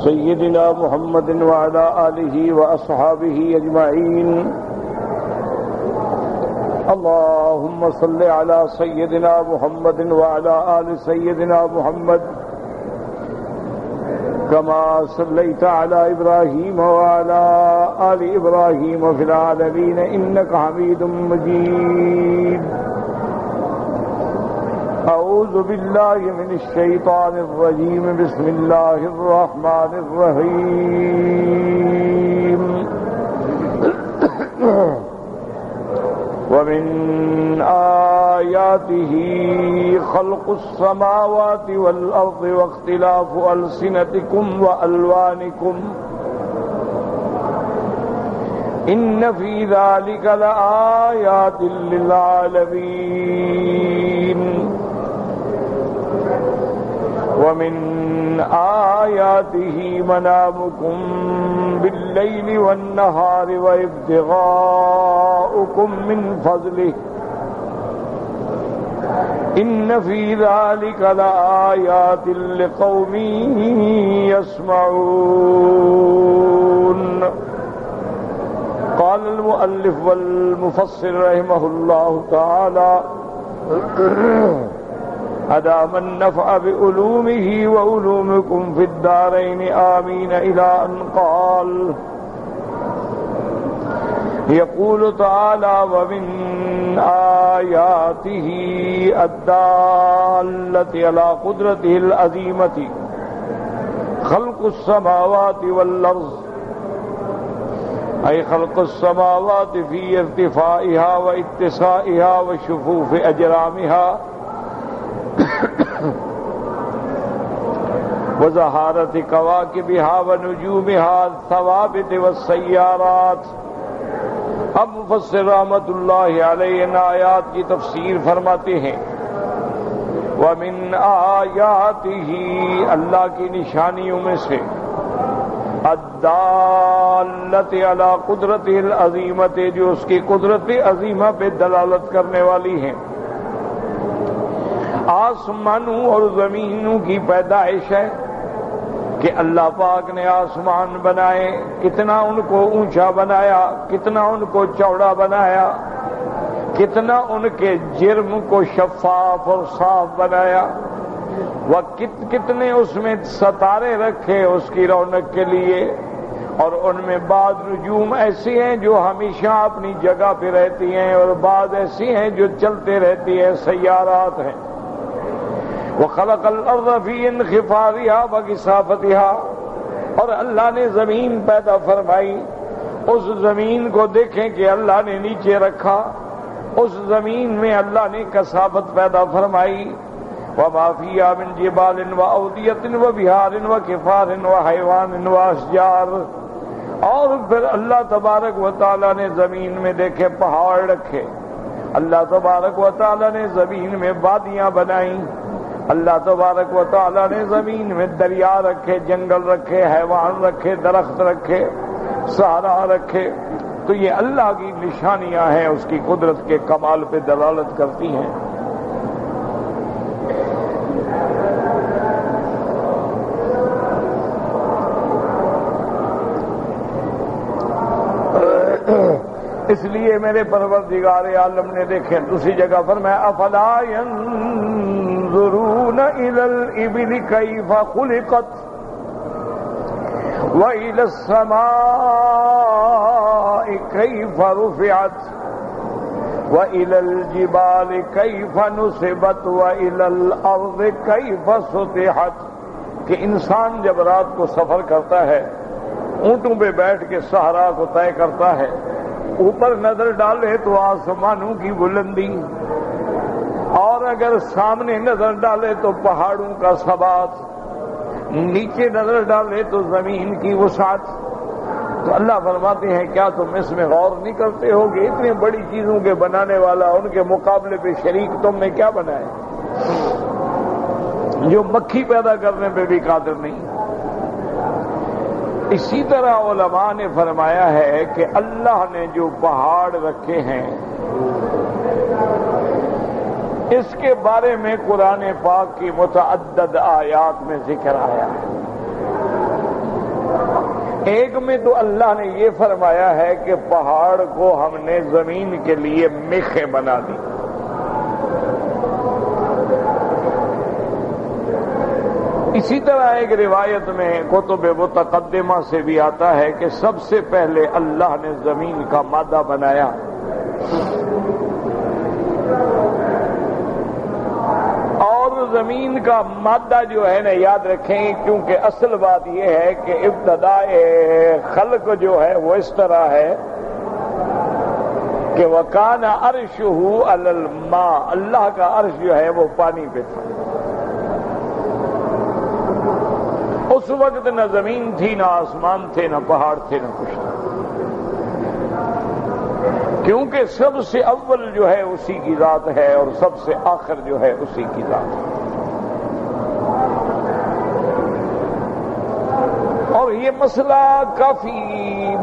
سيدنا محمد وعلى آله وأصحابه أجمعين. اللهم صل على سيدنا محمد وعلى آل سيدنا محمد كما صليت على إبراهيم وعلى آل إبراهيم في العالمين إنك حميد مجيد. أعوذ بالله من الشيطان الرجيم. بسم الله الرحمن الرحيم. ومن آياته خلق السماوات والأرض واختلاف ألسنتكم وألوانكم إن في ذلك لآيات للعالمين. ومن آياته منامكم بالليل والنهار وابتغاؤكم من فضله إن في ذلك لآيات لقوم يسمعون. قال المؤلف والمفسر رحمه الله تعالى: أدام النفع بعلومه وعلومكم في الدارين آمين، إلى أن قال. يقول تعالى: ومن آياته الدالة على قدرته العظيمة خلق السماوات والأرض، أي خلق السماوات في ارتفاعها واتساعها وشفوف أجرامها وزهارة كواكبها ونجومها الثوابت والسيارات. اب مفسر رحمۃ اللہ علیہ ان آیات کی تفسیر فرماتے ہیں: ومن آیاتہ، اللہ کی نشانیوں میں سے، الدالۃ علی قدرتہ العظیمۃ، جو اس کی قدرت عظیمہ پہ دلالت کرنے والی ہیں، آسمانوں اور زمینوں کی پیدائش ہے کہ اللہ پاک نے آسمان بنائے، کتنا ان کو اونچا بنایا، کتنا ان کو چوڑا بنایا، کتنا ان کے جرم کو شفاف اور صاف بنایا، وہ کتنے اس میں ستارے رکھے اس کی رونق کے لیے، اور ان میں بعض نجوم ایسی ہیں جو ہمیشہ اپنی جگہ پہ رہتی ہیں اور بعض ایسی ہیں جو چلتے رہتی ہیں، سیارات ہیں۔ وَخَلَقَ الْأَرْضَ فِي انْخِفَاضِهَا وَكِسَافَتِهَا، اور اللہ نے زمین پیدا فرمائی، اس زمین کو دیکھیں کہ اللہ نے نیچے رکھا، اس زمین میں اللہ نے کثافت پیدا فرمائی، وَمَا فِيهَا مِنْ جِبَالٍ وَأَوْدِيَةٍ وَبِحَارٍ وَكِفَارٍ وَحَيْوَانٍ وَأَشْجَارٍ، اور پھر اللہ تبارک و تعالیٰ نے زمین میں دیکھے پہاڑ رکھے، اللہ تبارک و تعالیٰ نے زمین میں وادیاں بنائیں، اللہ تبارک و تعالیٰ نے زمین میں دریا رکھے، جنگل رکھے، حیوان رکھے، درخت رکھے، صحرا رکھے۔ تو یہ اللہ کی نشانیاں ہیں، اس کی قدرت کے کمال پہ دلالت کرتی ہیں۔ اس لیے میرے پروردگار عالم نے دیکھیں دوسری جگہ فرمایا: افلا ينظرون الى الابل كيف خلقت والى السماء كيف رفعت والى الجبال كيف نصبت والى الارض كيف سطحت، کہ انسان جب رات کو سفر کرتا ہے، اونٹوں پہ بیٹھ کے صحرا کو طے کرتا ہے، اوپر نظر ڈالے تو آسمانوں کی بلندی، اور اگر سامنے نظر ڈالے تو پہاڑوں کا ثبات، نیچے نظر ڈالے تو زمین کی وسعت۔ تو اللہ فرماتے ہیں کیا تم اس میں غور نہیں کرتے ہو کہ اتنی بڑی چیزوں کے بنانے والا ان کے مقابلے پہ شریک تم نے کیا بنائے، جو مکھی پیدا کرنے پہ بھی قادر نہیں۔ اسی طرح علماء نے فرمایا ہے کہ اللہ نے جو پہاڑ رکھے ہیں اس کے بارے میں قرآن پاک کی متعدد آیات میں ذکر آیا ہے۔ ایک میں تو اللہ نے یہ فرمایا ہے کہ پہاڑ کو ہم نے زمین کے لیے میخیں بنا دی. اسی طرح ایک روایت میں کتب متقدمہ سے بھی آتا ہے کہ سب سے پہلے اللہ نے زمین کا مادہ بنایا. زمین کا مادہ جو ہے نا یاد رکھیں، کیونکہ اصل بات یہ ہے کہ ابتدائے خلق جو ہے وہ اس طرح ہے کہ وَكَانَ عَرْشُهُ عَلَى الْمَاءِ، اللہ کا عرش جو ہے وہ پانی پہ تھا. اس وقت نہ زمین تھی، نہ آسمان تھے، نہ پہاڑ تھے، نہ کچھ تھا، کیونکہ سب سے اول جو ہے اسی کی ذات ہے اور سب سے آخر جو ہے اسی کی ذات ہے. اور یہ مسئلہ کافی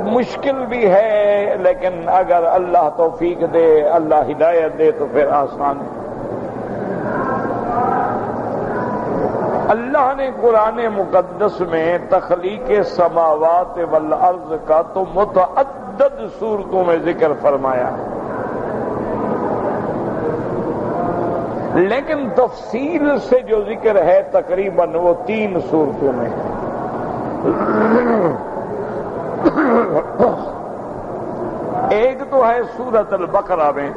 مشکل بھی ہے، لیکن اگر اللہ توفیق دے، اللہ ہدایت دے تو پھر آسان ہے. اللہ نے قرآن مقدس میں تخلیق السماوات والارض کا تو متعدد صورتوں میں ذکر فرمایا ہے، لیکن تفصیل سے جو ذکر ہے تقریباً وہ 3 صورتوں میں ہے. ایک تو ہے سورۃ البقرہ میں،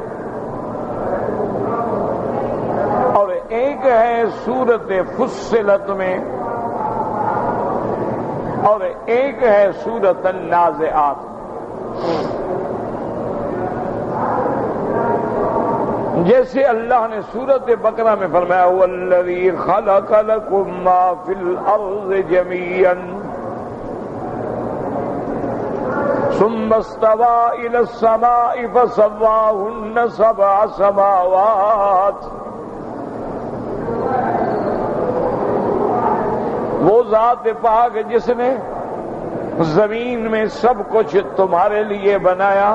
اور ایک ہے سورۃ فصلت میں، اور ایک ہے سورۃ النازعات. جیسے اللہ نے سورۃ بقرہ میں فرمایا وَالَّذِي خَلَقَ لَكُم مَّا فِي الْأَرْضِ جَمِيعًا ثُمَّ اسْتَوَىٰ إِلَى السَّمَاءِ فَسَوَّاهُنَّ 7 سماوات. وہ ذات پاک جس نے زمین میں سب کچھ تمہارے لیے بنایا،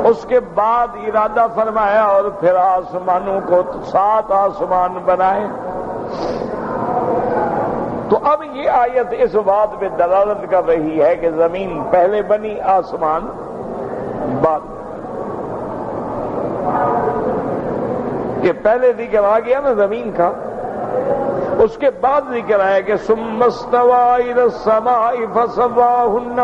اس کے بعد ارادہ فرمایا اور پھر آسمانوں کو 7 آسمان بنائے. تو اب یہ آیت اس بات پہ دلالت کر رہی ہے کہ زمین پہلے بنی، آسمان بعد. کہ پہلے ذکر آ گیا نا زمین کا، اس کے بعد ذکر آیا کہ ثم استوى الى السماء فسواهن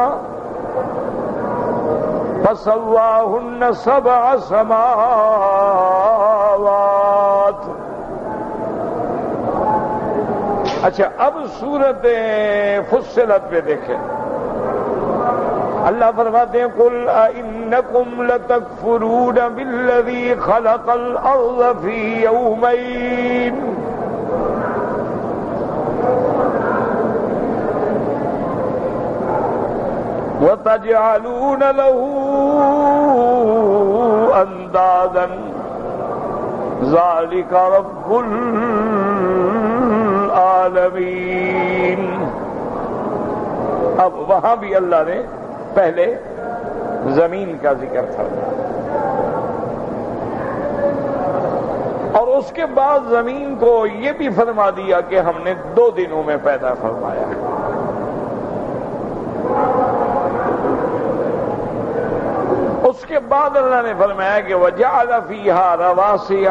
7 سماوات. اچھا اب سورۃ فصلت پہ دیکھیں، اللہ فرماتے ہیں قُلْ أَإِنَّكُمْ لَتَكْفُرُونَ بِالَّذِي خَلَقَ الْأَرْضَ فِي يَوْمَيْنِ وَتَجْعَلُونَ لَهُ أَنْدَادًا ذَلِكَ رَبُّ العالمین. اب وہاں بھی اللہ نے پہلے زمین کا ذکر فرمایا اور اس کے بعد زمین کو یہ بھی فرما دیا کہ ہم نے 2 دنوں میں پیدا فرمایا. اس کے بعد اللہ نے فرمایا کہ وَجَعَلَ فِيهَا رَوَاسِيَ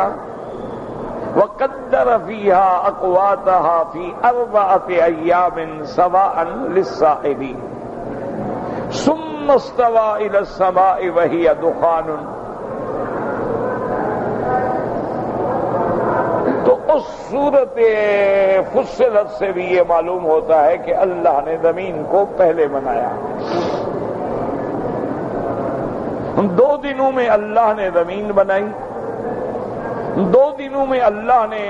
وَقَدَّرَ فِيهَا أَقْوَاتَهَا فِي 4 أَيَّامٍ سَوَاءً لِلسَّائِلِينَ ثُمَّ اسْتَوَىٰ إِلَى السَّمَاءِ وَهِيَ دُخَانٌ. تو اس صورت فصلت سے بھی یہ معلوم ہوتا ہے کہ اللہ نے زمین کو پہلے بنایا. 2 دنوں میں اللہ نے زمین بنائی، 2 دنوں میں اللہ نے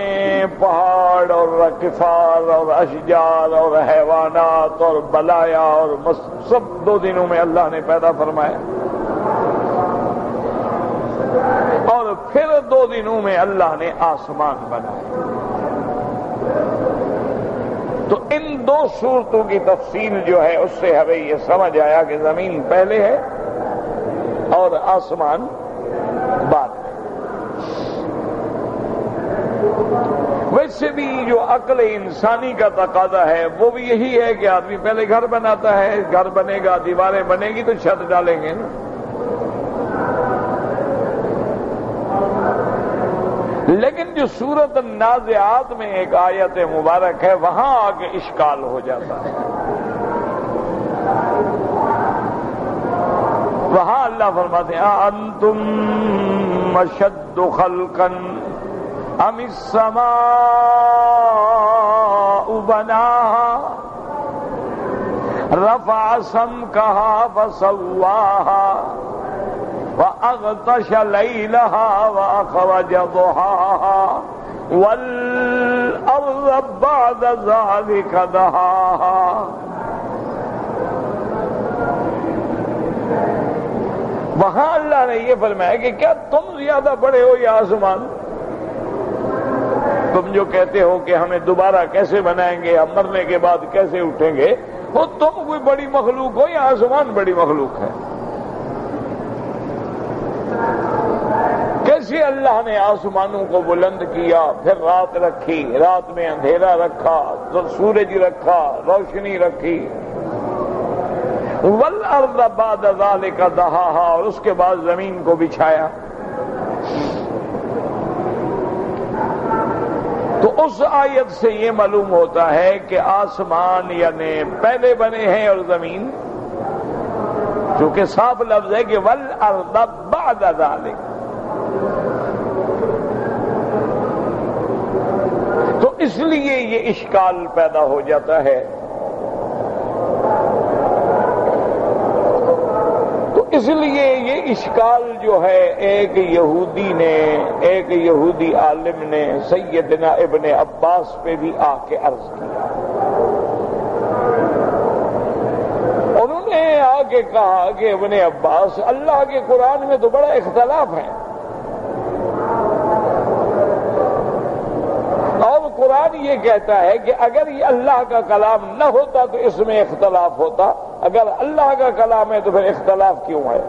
پہاڑ اور کفار اور اشجار اور حیوانات اور بلایا اور سب 2 دنوں میں اللہ نے پیدا فرمایا، اور پھر 2 دنوں میں اللہ نے آسمان بنایا. تو ان 2 صورتوں کی تفصیل جو ہے اس سے ہمیں یہ سمجھ آیا کہ زمین پہلے ہے اور آسمان بعد. ویسے ویسے بھی جو عقل انسانی کا تقاضا ہے وہ بھی یہی ہے کہ آدمی پہلے گھر بناتا ہے، گھر بنے گا، دیواریں بنے گی تو چھت ڈالیں گے نا۔ لیکن جو سورۃ النازعات میں ایک آیت مبارک ہے وہاں آ کے اشکال ہو جاتا ہے۔ وہاں اللہ فرماتے ہیں انتم اشد خلقا ام السماء بناها رفع سمكها فسواها وأغطش ليلها وأخرج ضحاها والأرض بعد ذلك دحاها۔ وہاں اللہ نے یہ فرمایا کہ کیا تم زیادہ بڑے ہو یا آسمان؟ تم جو کہتے ہو کہ ہمیں دوبارہ کیسے بنائیں گے، ہم مرنے کے بعد کیسے اٹھیں گے، وہ تم کوئی بڑی مخلوق ہو یا آسمان بڑی مخلوق ہے؟ کیسے اللہ نے آسمانوں کو بلند کیا، پھر رات رکھی، رات میں اندھیرا رکھا، سورج رکھا، روشنی رکھی، والارض بعد ذلك دحاها، اور اس کے بعد زمین کو بچھایا۔ تو اس آیت سے یہ معلوم ہوتا ہے کہ آسمان یعنی پہلے بنے ہیں اور زمین، چونکہ صاف لفظ ہے کہ والارض بعد ذلك، تو اس لیے یہ اشکال پیدا ہو جاتا ہے۔ اس لیے یہ اشکال جو ہے ایک یہودی عالم نے سیدنا ابن عباس پہ بھی آ کے عرض کیا۔ انہوں نے آ کے کہا کہ ابن عباس، اللہ کے قرآن میں تو بڑا اختلاف ہے، اور قرآن یہ کہتا ہے کہ اگر یہ اللہ کا کلام نہ ہوتا تو اس میں اختلاف ہوتا، اگر اللہ کا کلام ہے تو پھر اختلاف کیوں ہے؟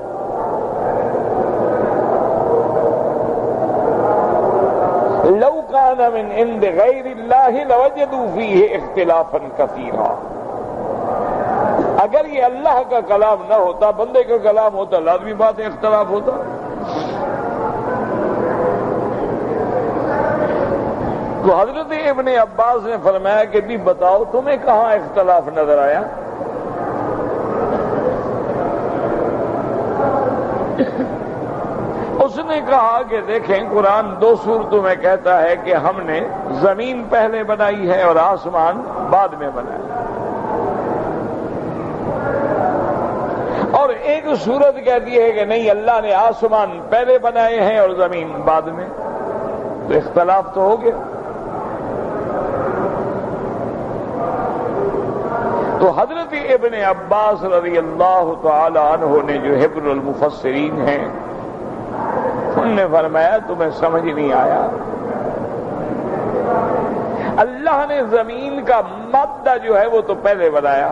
لو کان من عند غیر اللہ لوجدوا فیہ اختلافا کثیرا، اگر یہ اللہ کا کلام نہ ہوتا، بندے کا کلام ہوتا، لازمی بات ہے اختلاف ہوتا۔ تو حضرت ابن عباس نے فرمایا کہ بھی بتاؤ تمہیں کہاں اختلاف نظر آیا؟ اس نے کہا کہ دیکھیں قرآن دو صورتوں میں کہتا ہے کہ ہم نے زمین پہلے بنائی ہے اور آسمان بعد میں بنایا، اور ایک صورت کہتی ہے کہ نہیں، اللہ نے آسمان پہلے بنائے ہیں اور زمین بعد میں، تو اختلاف تو ہو گیا۔ تو حضرت ابن عباس رضی اللہ تعالی عنہ نے جو حبر المفسرین ہیں، انہوں نے فرمایا تمہیں سمجھ نہیں آیا، اللہ نے زمین کا مادہ جو ہے وہ تو پہلے بنایا،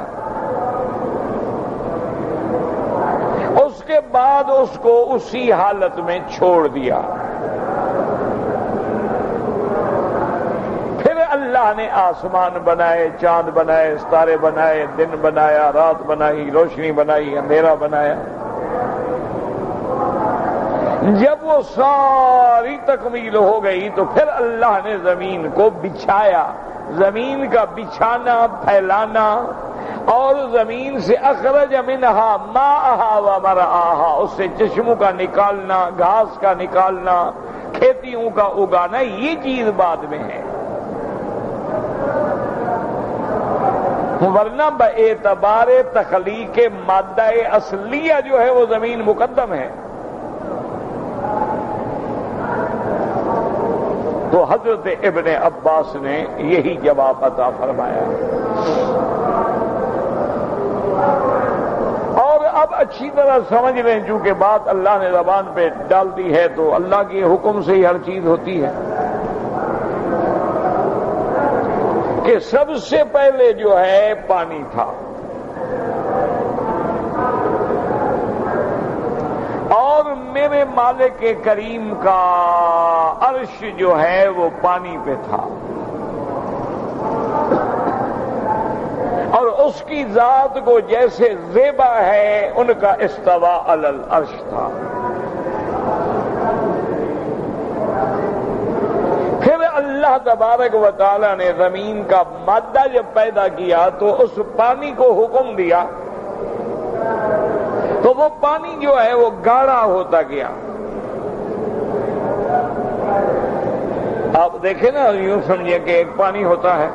اس کے بعد اس کو اسی حالت میں چھوڑ دیا، اللہ نے آسمان بنائے، چاند بنائے، ستارے بنائے، دن بنایا، رات بنائی، روشنی بنائی، اندھیرا بنایا۔ جب وہ ساری تکمیل ہو گئی تو پھر اللہ نے زمین کو بچھایا، زمین کا بچھانا، پھیلانا، اور زمین سے اخرج منہا ماءہا ومرعاہا، اس سے چشموں کا نکالنا، گھاس کا نکالنا، کھیتیوں کا اگانا، یہ چیز بعد میں ہے، ورنہ باعتبار تخلیق مادہ اصلیہ جو ہے وہ زمین مقدم ہے۔ تو حضرت ابن عباس نے یہی جواب عطا فرمایا۔ اور اب اچھی طرح سمجھ لیں، چونکہ بات اللہ نے زبان پہ ڈال دی ہے تو اللہ کے حکم سے ہی ہر چیز ہوتی ہے، کہ سب سے پہلے جو ہے پانی تھا، اور میرے مالک کریم کا عرش جو ہے وہ پانی پہ تھا، اور اس کی ذات کو جیسے زیبا ہے ان کا استوا علی العرش تھا۔ پھر اللہ تبارک و تعالی نے زمین کا مادہ جب پیدا کیا تو اس پانی کو حکم دیا تو وہ پانی جو ہے وہ گاڑھا ہوتا گیا۔ آپ دیکھیں نا، یوں سمجھیں کہ ایک پانی ہوتا ہے،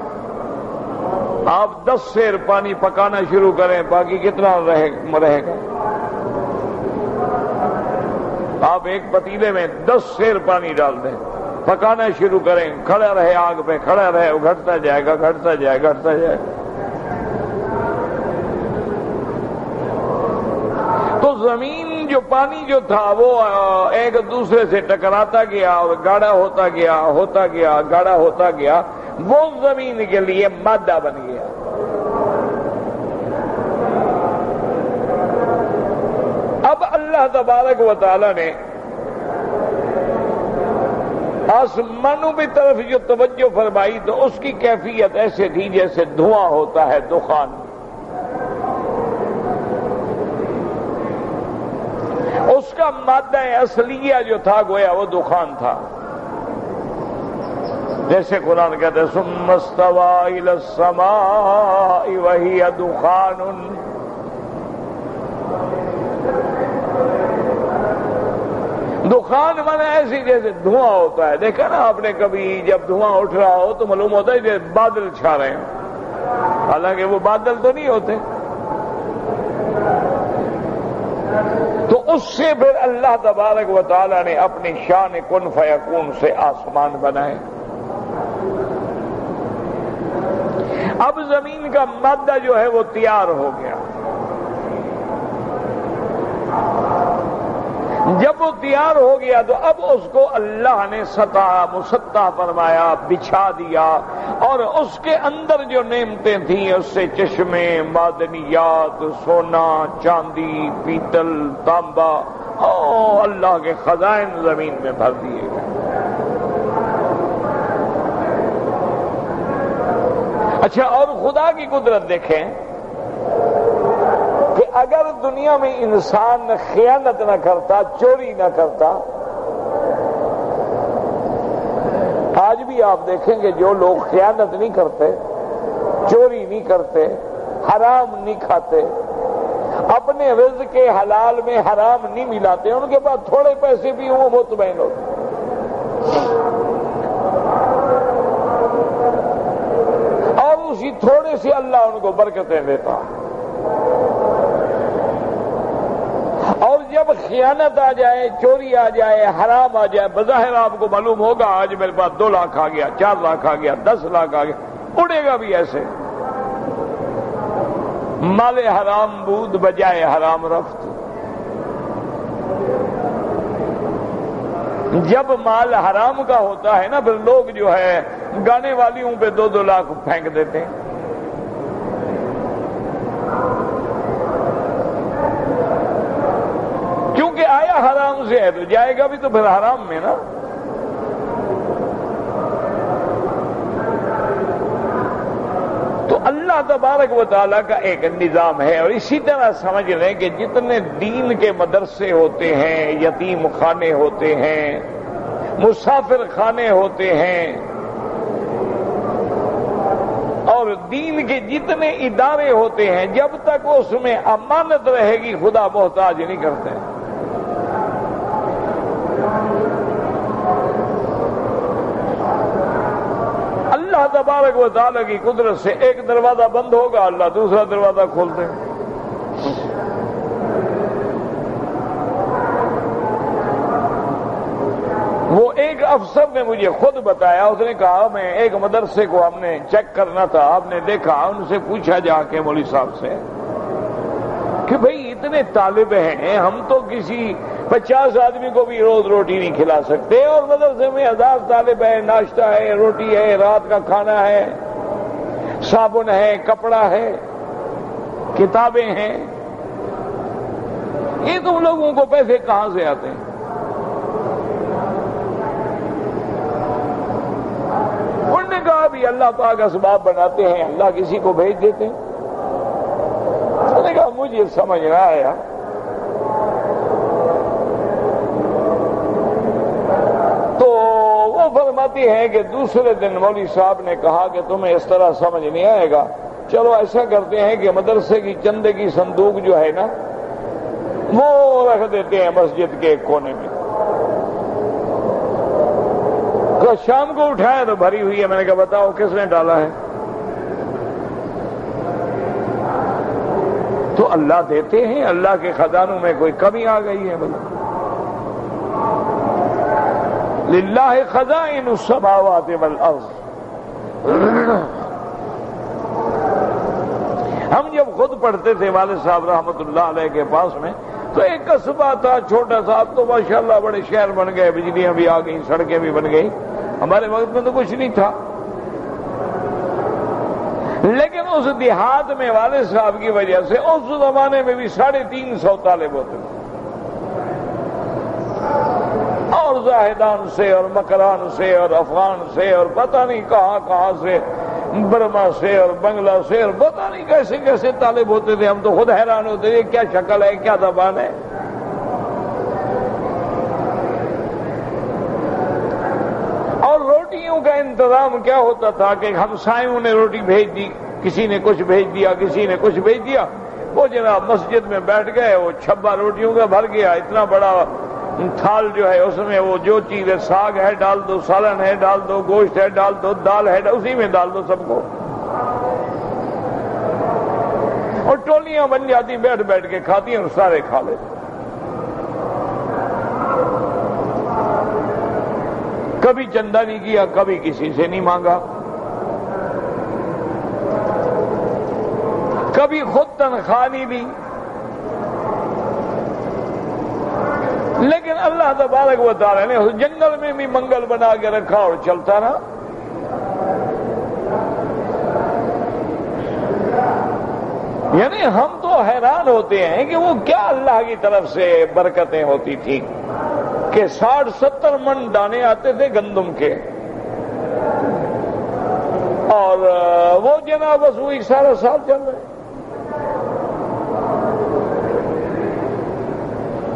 آپ 10 سیر پانی پکانا شروع کریں، باقی کتنا رہے گا؟ آپ ایک پتیلے میں 10 سیر پانی ڈال دیں، پکانا شروع کریں، کھڑا رہے آگ پہ، کھڑا رہے، وہ گھٹتا جائے گا، گھٹتا جائے گا، گھٹتا جائے گا۔ تو زمین جو پانی جو تھا وہ ایک دوسرے سے ٹکراتا گیا اور گاڑھا ہوتا گیا، ہوتا گیا، گاڑھا ہوتا گیا، وہ زمین کے لیے مادہ بن گیا۔ اب اللہ تبارک و تعالی نے آسمانوں کی طرف جو توجہ فرمائی تو اس کی کیفیت ایسے تھی جیسے دھواں ہوتا ہے، دخان۔ اس کا مادہ اصلیہ جو تھا گویا وہ دخان تھا، جیسے قرآن کہتے ہیں ثم استوى الى السماء وهي دخان۔ دخان مانا ایسی جیسے دھواں ہوتا ہے۔ دیکھا نا آپ نے کبھی جب دھواں اٹھ رہا ہو تو معلوم ہوتا ہے کہ بادل چھا رہے ہیں، حالانکہ وہ بادل تو نہیں ہوتے۔ تو اس سے پھر اللہ تبارک و تعالی نے اپنی شان کن فیکون سے آسمان بنائے۔ اب زمین کا مادہ جو ہے وہ تیار ہو گیا۔ جب وہ تیار ہو گیا تو اب اس کو اللہ نے مسطح فرمایا، بچھا دیا، اور اس کے اندر جو نعمتیں تھیں اس سے چشمے، معدنیات، سونا، چاندی، پیتل، تانبا، اللہ کے خزائن زمین میں بھر دیے گئے۔ اچھا، اور خدا کی قدرت دیکھیں کہ اگر دنیا میں انسان خیانت نہ کرتا، چوری نہ کرتا، آج بھی آپ دیکھیں کہ جو لوگ خیانت نہیں کرتے، چوری نہیں کرتے، حرام نہیں کھاتے، اپنے رزق کے حلال میں حرام نہیں ملاتے، ان کے پاس تھوڑے پیسے بھی ہوں وہ مطمئن ہوتے۔ اور اسی تھوڑے سے اللہ ان کو برکتیں دیتا۔ اور جب خیانت آ جائے، چوری آ جائے، حرام آ جائے، بظاہر آپ کو معلوم ہوگا آج میرے پاس 2 لاکھ آ گیا، 4 لاکھ آ گیا، 10 لاکھ آ گیا، اڑے گا بھی ایسے۔ مال حرام بود بجائے حرام رفت۔ جب مال حرام کا ہوتا ہے نا، پھر لوگ جو ہے گانے والیوں پہ 2-2 لاکھ پھینک دیتے ہیں۔ کیونکہ آیا حرام سے ہے تو جائے گا بھی تو پھر حرام میں نا۔ تو اللہ تبارک و تعالیٰ کا ایک نظام ہے۔ اور اسی طرح سمجھ لیں کہ جتنے دین کے مدرسے ہوتے ہیں، یتیم خانے ہوتے ہیں، مسافر خانے ہوتے ہیں، اور دین کے جتنے ادارے ہوتے ہیں، جب تک اس میں امانت رہے گی خدا محتاج نہیں کرتے۔ اللہ تبارک و تعالیٰ کی قدرت سے ایک دروازہ بند ہوگا، اللہ دوسرا دروازہ کھول دے۔ وہ ایک افسر نے مجھے خود بتایا، اس نے کہا میں ایک مدرسے کو ہم نے چیک کرنا تھا، آپ نے دیکھا، ان سے پوچھا جا کے مولوی صاحب سے کہ بھئی اتنے طالب ہیں، ہم تو کسی 50 آدمی کو بھی روز روٹی نہیں کھلا سکتے، اور مدرسے میں 1000 طالب ہیں، ناشتہ ہے، روٹی ہے، رات کا کھانا ہے، صابن ہے، کپڑا ہے، کتابیں ہیں، یہ تم لوگوں کو پیسے کہاں سے آتے ہیں؟ انہوں نے کہا بھی اللہ پاک اسباب بناتے ہیں، اللہ کسی کو بھیج دیتے ہیں۔ کہا مجھے سمجھ نہ آیا. تو وہ فرماتی ہیں کہ دوسرے دن مولوی صاحب نے کہا کہ تمہیں اس طرح سمجھ نہیں آئے گا، چلو ایسا کرتے ہیں کہ مدرسے کی چندے کی صندوق جو ہے نا وہ رکھ دیتے ہیں مسجد کے ایک کونے میں. تو شام کو اٹھایا تو بھری ہوئی ہے. میں نے کہا بتاؤ کس نے ڈالا ہے؟ تو اللہ دیتے ہیں، اللہ کے خزانوں میں کوئی کمی آ گئی ہے؟ بلا للہ خزائن السماوات والارض. ہم جب خود پڑھتے تھے والد صاحب رحمت اللہ علیہ کے پاس میں تو ایک قصبہ تھا چھوٹا سا. اب تو ماشاءاللہ بڑے شہر بن گئے، بجلیاں بھی آ گئیں، سڑکیں بھی بن گئی. ہمارے وقت میں تو کچھ نہیں تھا. لیکن اس دیہات میں والد صاحب کی وجہ سے اس زمانے میں بھی 350 طالب ہوتے تھے، اور زاہدان سے اور مکران سے اور افغان سے اور پتہ نہیں کہاں کہاں سے، برما سے اور بنگلہ سے، اور پتہ نہیں کیسے کیسے طالب ہوتے تھے. ہم تو خود حیران ہوتے تھے کیا شکل ہے، کیا زبان ہے. اور روٹیوں کا انتظام کیا ہوتا تھا کہ ہمسایوں نے روٹی بھیج دی، کسی نے کچھ بھیج دیا، کسی نے کچھ بھیج دیا. وہ جناب مسجد میں بیٹھ گئے، وہ چھبا روٹیوں کا بھر گیا، اتنا بڑا تھال جو ہے اس میں وہ جو چیز ہے، ساگ ہے ڈال دو، سالن ہے ڈال دو، گوشت ہے ڈال دو، دال ہے اسی میں ڈال دو سب کو. اور ٹولیاں بن جاتی، بیٹھ بیٹھ کے کھاتی ہیں اور سارے کھا لیتے. کبھی چندہ نہیں کیا، کبھی کسی سے نہیں مانگا، کبھی خود تنخواہ نہیں دی. لیکن اللہ تبارک و تعالی نے اس جنگل میں بھی منگل بنا کے رکھا اور چلتا رہا. یعنی ہم تو حیران ہوتے ہیں کہ وہ کیا اللہ کی طرف سے برکتیں ہوتی تھیں کہ 60-70 من دانے آتے تھے گندم کے، اور وہ جناب بس وہی سارا سال چل رہے.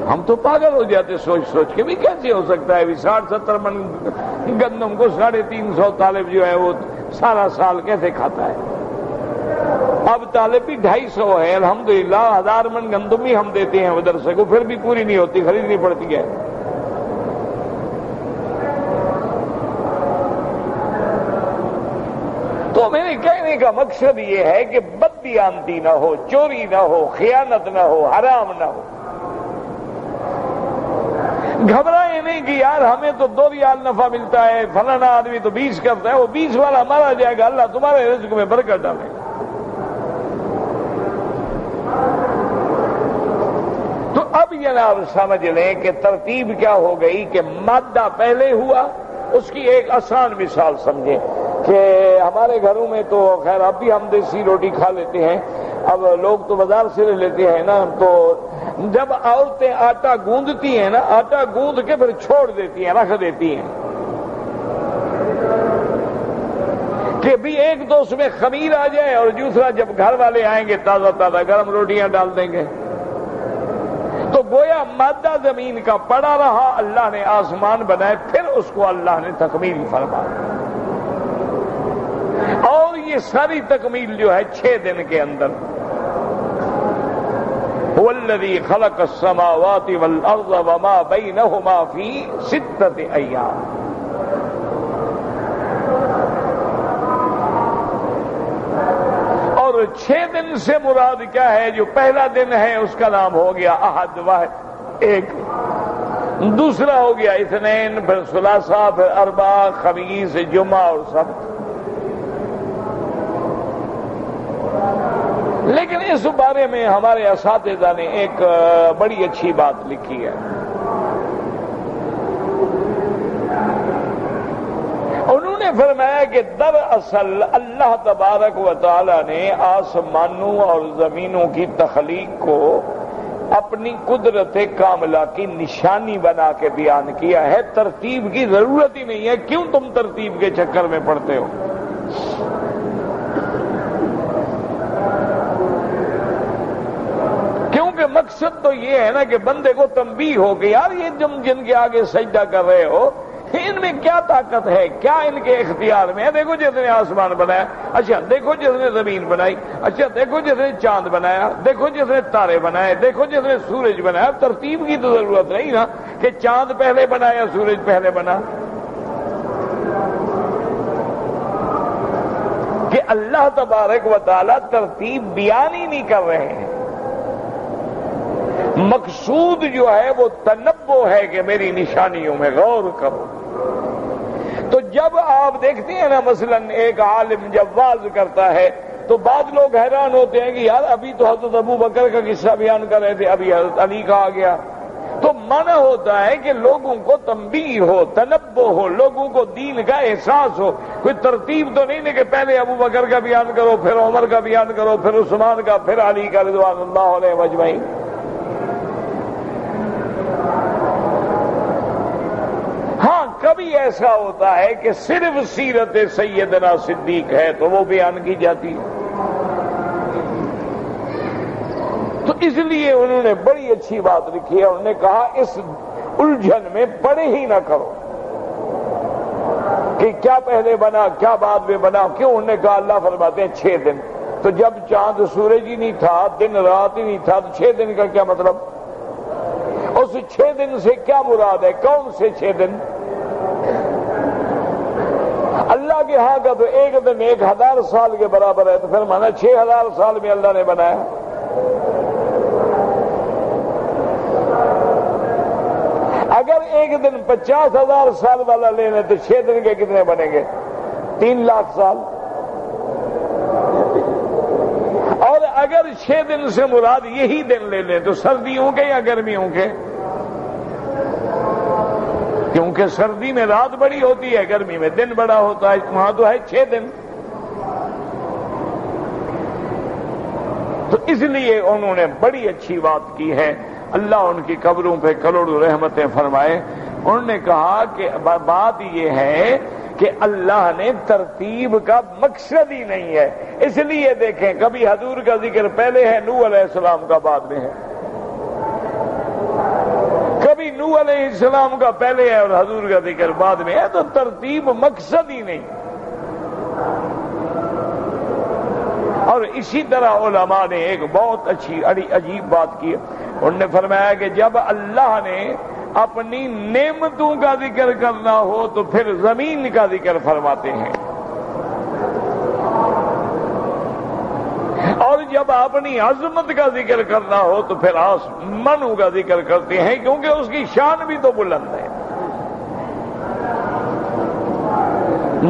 ہم تو پاگل ہو جاتے سوچ سوچ کے بھی کیسے ہو سکتا ہے 60-70 من گندم کو 350 طالب جو ہے وہ سارا سال کیسے کھاتا ہے. اب طالب بھی 250 ہے، الحمدللہ 1000 من گندم ہی ہم دیتے ہیں مدرسے کو، پھر بھی پوری نہیں ہوتی، خریدنی پڑتی ہے. تو میرے کہنے کا مقصد یہ ہے کہ بددیانتی نہ ہو، چوری نہ ہو، خیانت نہ ہو، حرام نہ ہو. گھبرائے نہیں کہ یار ہمیں تو 2 ریال نفع ملتا ہے، فلانا آدمی تو 20 کرتا ہے، وہ 20 والا مارا جائے گا، اللہ تمہارے رزق میں برکت ڈالے. تو اب جناب سمجھ لیں کہ ترتیب کیا ہو گئی کہ مادہ پہلے ہوا. اس کی ایک آسان مثال سمجھیں کہ ہمارے گھروں میں تو خیر اب بھی ہم دیسی روٹی کھا لیتے ہیں، اب لوگ تو بازار سے لے لیتے ہیں نا. تو جب عورتیں آٹا گوندتی ہیں نا، آٹا گوندھ کے پھر چھوڑ دیتی ہیں، رکھ دیتی ہیں کہ بھی ایک دو اس میں خمیر آ جائے، اور دوسرا جب گھر والے آئیں گے تازہ تازہ گرم روٹیاں ڈال دیں گے. تو گویا مادہ زمین کا پڑا رہا، اللہ نے آسمان بنائے، پھر اس کو اللہ نے تکمیل فرمایا. اور یہ ساری تکمیل جو ہے 6 دن کے اندر. هو الذي خلق السماوات والارض وما بينهما في 6 ايام. اور 6 دن سے مراد کیا ہے؟ جو پہلا دن ہے اس کا نام ہو گیا احد، واحد، ایک. دوسرا ہو گیا اثنین، پھر ثلاثہ، پھر اربعہ، خمیس، جمعہ اور سبت. لیکن اس بارے میں ہمارے اساتذہ نے ایک بڑی اچھی بات لکھی ہے. انہوں نے فرمایا کہ دراصل اللہ تبارک و تعالی نے آسمانوں اور زمینوں کی تخلیق کو اپنی قدرت کاملہ کی نشانی بنا کے بیان کیا ہے. ترتیب کی ضرورت ہی نہیں ہے. کیوں تم ترتیب کے چکر میں پڑتے ہو؟ مقصد تو یہ ہے نا کہ بندے کو تنبیہ ہو کہ یار یہ جن کے آگے سجدہ کر رہے ہو ان میں کیا طاقت ہے، کیا ان کے اختیار میں ہے؟ دیکھو جس نے آسمان بنایا، اچھا دیکھو جس نے زمین بنائی، اچھا دیکھو جس نے چاند بنایا، دیکھو جس نے تارے بنائے، دیکھو جس نے سورج بنایا۔ ترتیب کی تو ضرورت نہیں نا کہ چاند پہلے بنا یا سورج پہلے بنا، کہ اللہ تبارک و تعالی ترتیب بیان ہی نہیں کر رہے ہیں۔ مقصود جو ہے وہ تنبؤ ہے کہ میری نشانیوں میں غور کرو۔ تو جب آپ دیکھتے ہیں نا مثلا ایک عالم جب واعظ کرتا ہے تو بعض لوگ حیران ہوتے ہیں کہ یار ابھی تو حضرت ابو بکر کا قصہ بیان کر رہے تھے، ابھی حضرت علی کا آ گیا۔ تو معنی ہوتا ہے کہ لوگوں کو تنبیہ ہو، تنبؤ ہو، لوگوں کو دین کا احساس ہو۔ کوئی ترتیب تو نہیں ہے کہ پہلے ابو بکر کا بیان کرو، پھر عمر کا بیان کرو، پھر عثمان کا، پھر علی کا رضوان اللہ علیہ اجمعین۔ ہاں کبھی ایسا ہوتا ہے کہ صرف سیرت سیدنا صدیق ہے تو وہ بیان کی جاتی ہے، تو اس لیے انہوں نے بڑی اچھی بات لکھی ہے۔ انہوں نے کہا اس الجھن میں پڑے ہی نہ کرو کہ کیا پہلے بنا کیا بعد میں بنا۔ کیوں؟ انہوں نے کہا اللہ فرماتے ہیں 6 دن، تو جب چاند سورج ہی نہیں تھا، دن رات ہی نہیں تھا، تو 6 دن کا کیا مطلب؟ اس 6 دن سے کیا مراد ہے؟ کون سے 6 دن؟ اللہ کے ہاں کا تو ایک دن 1000 سال کے برابر ہے، تو پھر مانا 6000 سال میں اللہ نے بنایا۔ اگر ایک دن 50,000 سال والا لینے تو 6 دن کے کتنے بنیں گے؟ 3 لاکھ سال۔ اور اگر 6 دن سے مراد یہی دن لے لیں تو سردیوں کے یا گرمیوں کے؟ کیونکہ سردی میں رات بڑی ہوتی ہے، گرمی میں دن بڑا ہوتا ہے، وہاں تو ہے 6 دن۔ تو اس لیے انہوں نے بڑی اچھی بات کی ہے، اللہ ان کی قبروں پہ کروڑوں رحمتیں فرمائے۔ انہوں نے کہا کہ بات یہ ہے کہ اللہ نے ترتیب کا مقصد ہی نہیں ہے، اس لیے دیکھیں کبھی حضور کا ذکر پہلے ہے، نوح علیہ السلام کا بعد میں ہے، کبھی نوح علیہ السلام کا پہلے ہے اور حضور کا ذکر بعد میں ہے، تو ترتیب مقصد ہی نہیں۔ اور اسی طرح علماء نے ایک بہت اچھی عجیب بات کی، انہوں نے فرمایا کہ جب اللہ نے اپنی نعمتوں کا ذکر کرنا ہو تو پھر زمین کا ذکر فرماتے ہیں، اور جب اپنی عظمت کا ذکر کرنا ہو تو پھر آسمانوں کا ذکر کرتے ہیں، کیونکہ اس کی شان بھی تو بلند ہے۔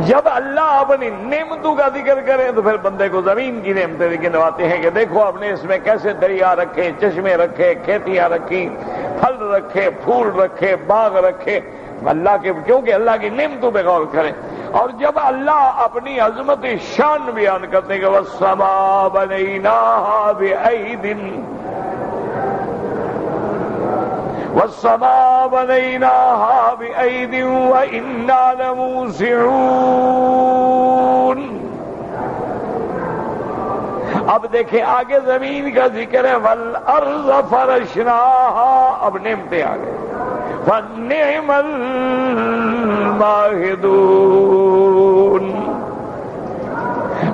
جب اللہ اپنی نعمتوں کا ذکر کرے تو پھر بندے کو زمین کی نعمتیں گنواتے ہیں کہ دیکھو آپ نے اس میں کیسے دریا رکھے، چشمے رکھے، کھیتیاں رکھی، پھل رکھے، پھول رکھے، باغ رکھے، اللہ کے، کیونکہ اللہ کی نعمتوں پہ غور کریں۔ اور جب اللہ اپنی عظمت شان بیان کرتے ہیں کہ وَالسَّمَاءَ بَنَيْنَاهَا بِأَيْدٍ وَالسَّمَاءَ بَنَيْنَاهَا بِأَيْدٍ وَإِنَّا لَمُوسِعُونَ۔ اب دیکھیں آگے زمین کا ذکر ہے، وَالْأَرْضَ فَرَشْنَاهَا، اب نعمتیں آ گئے، فَنِعْمَ الْمَاهِدُونَ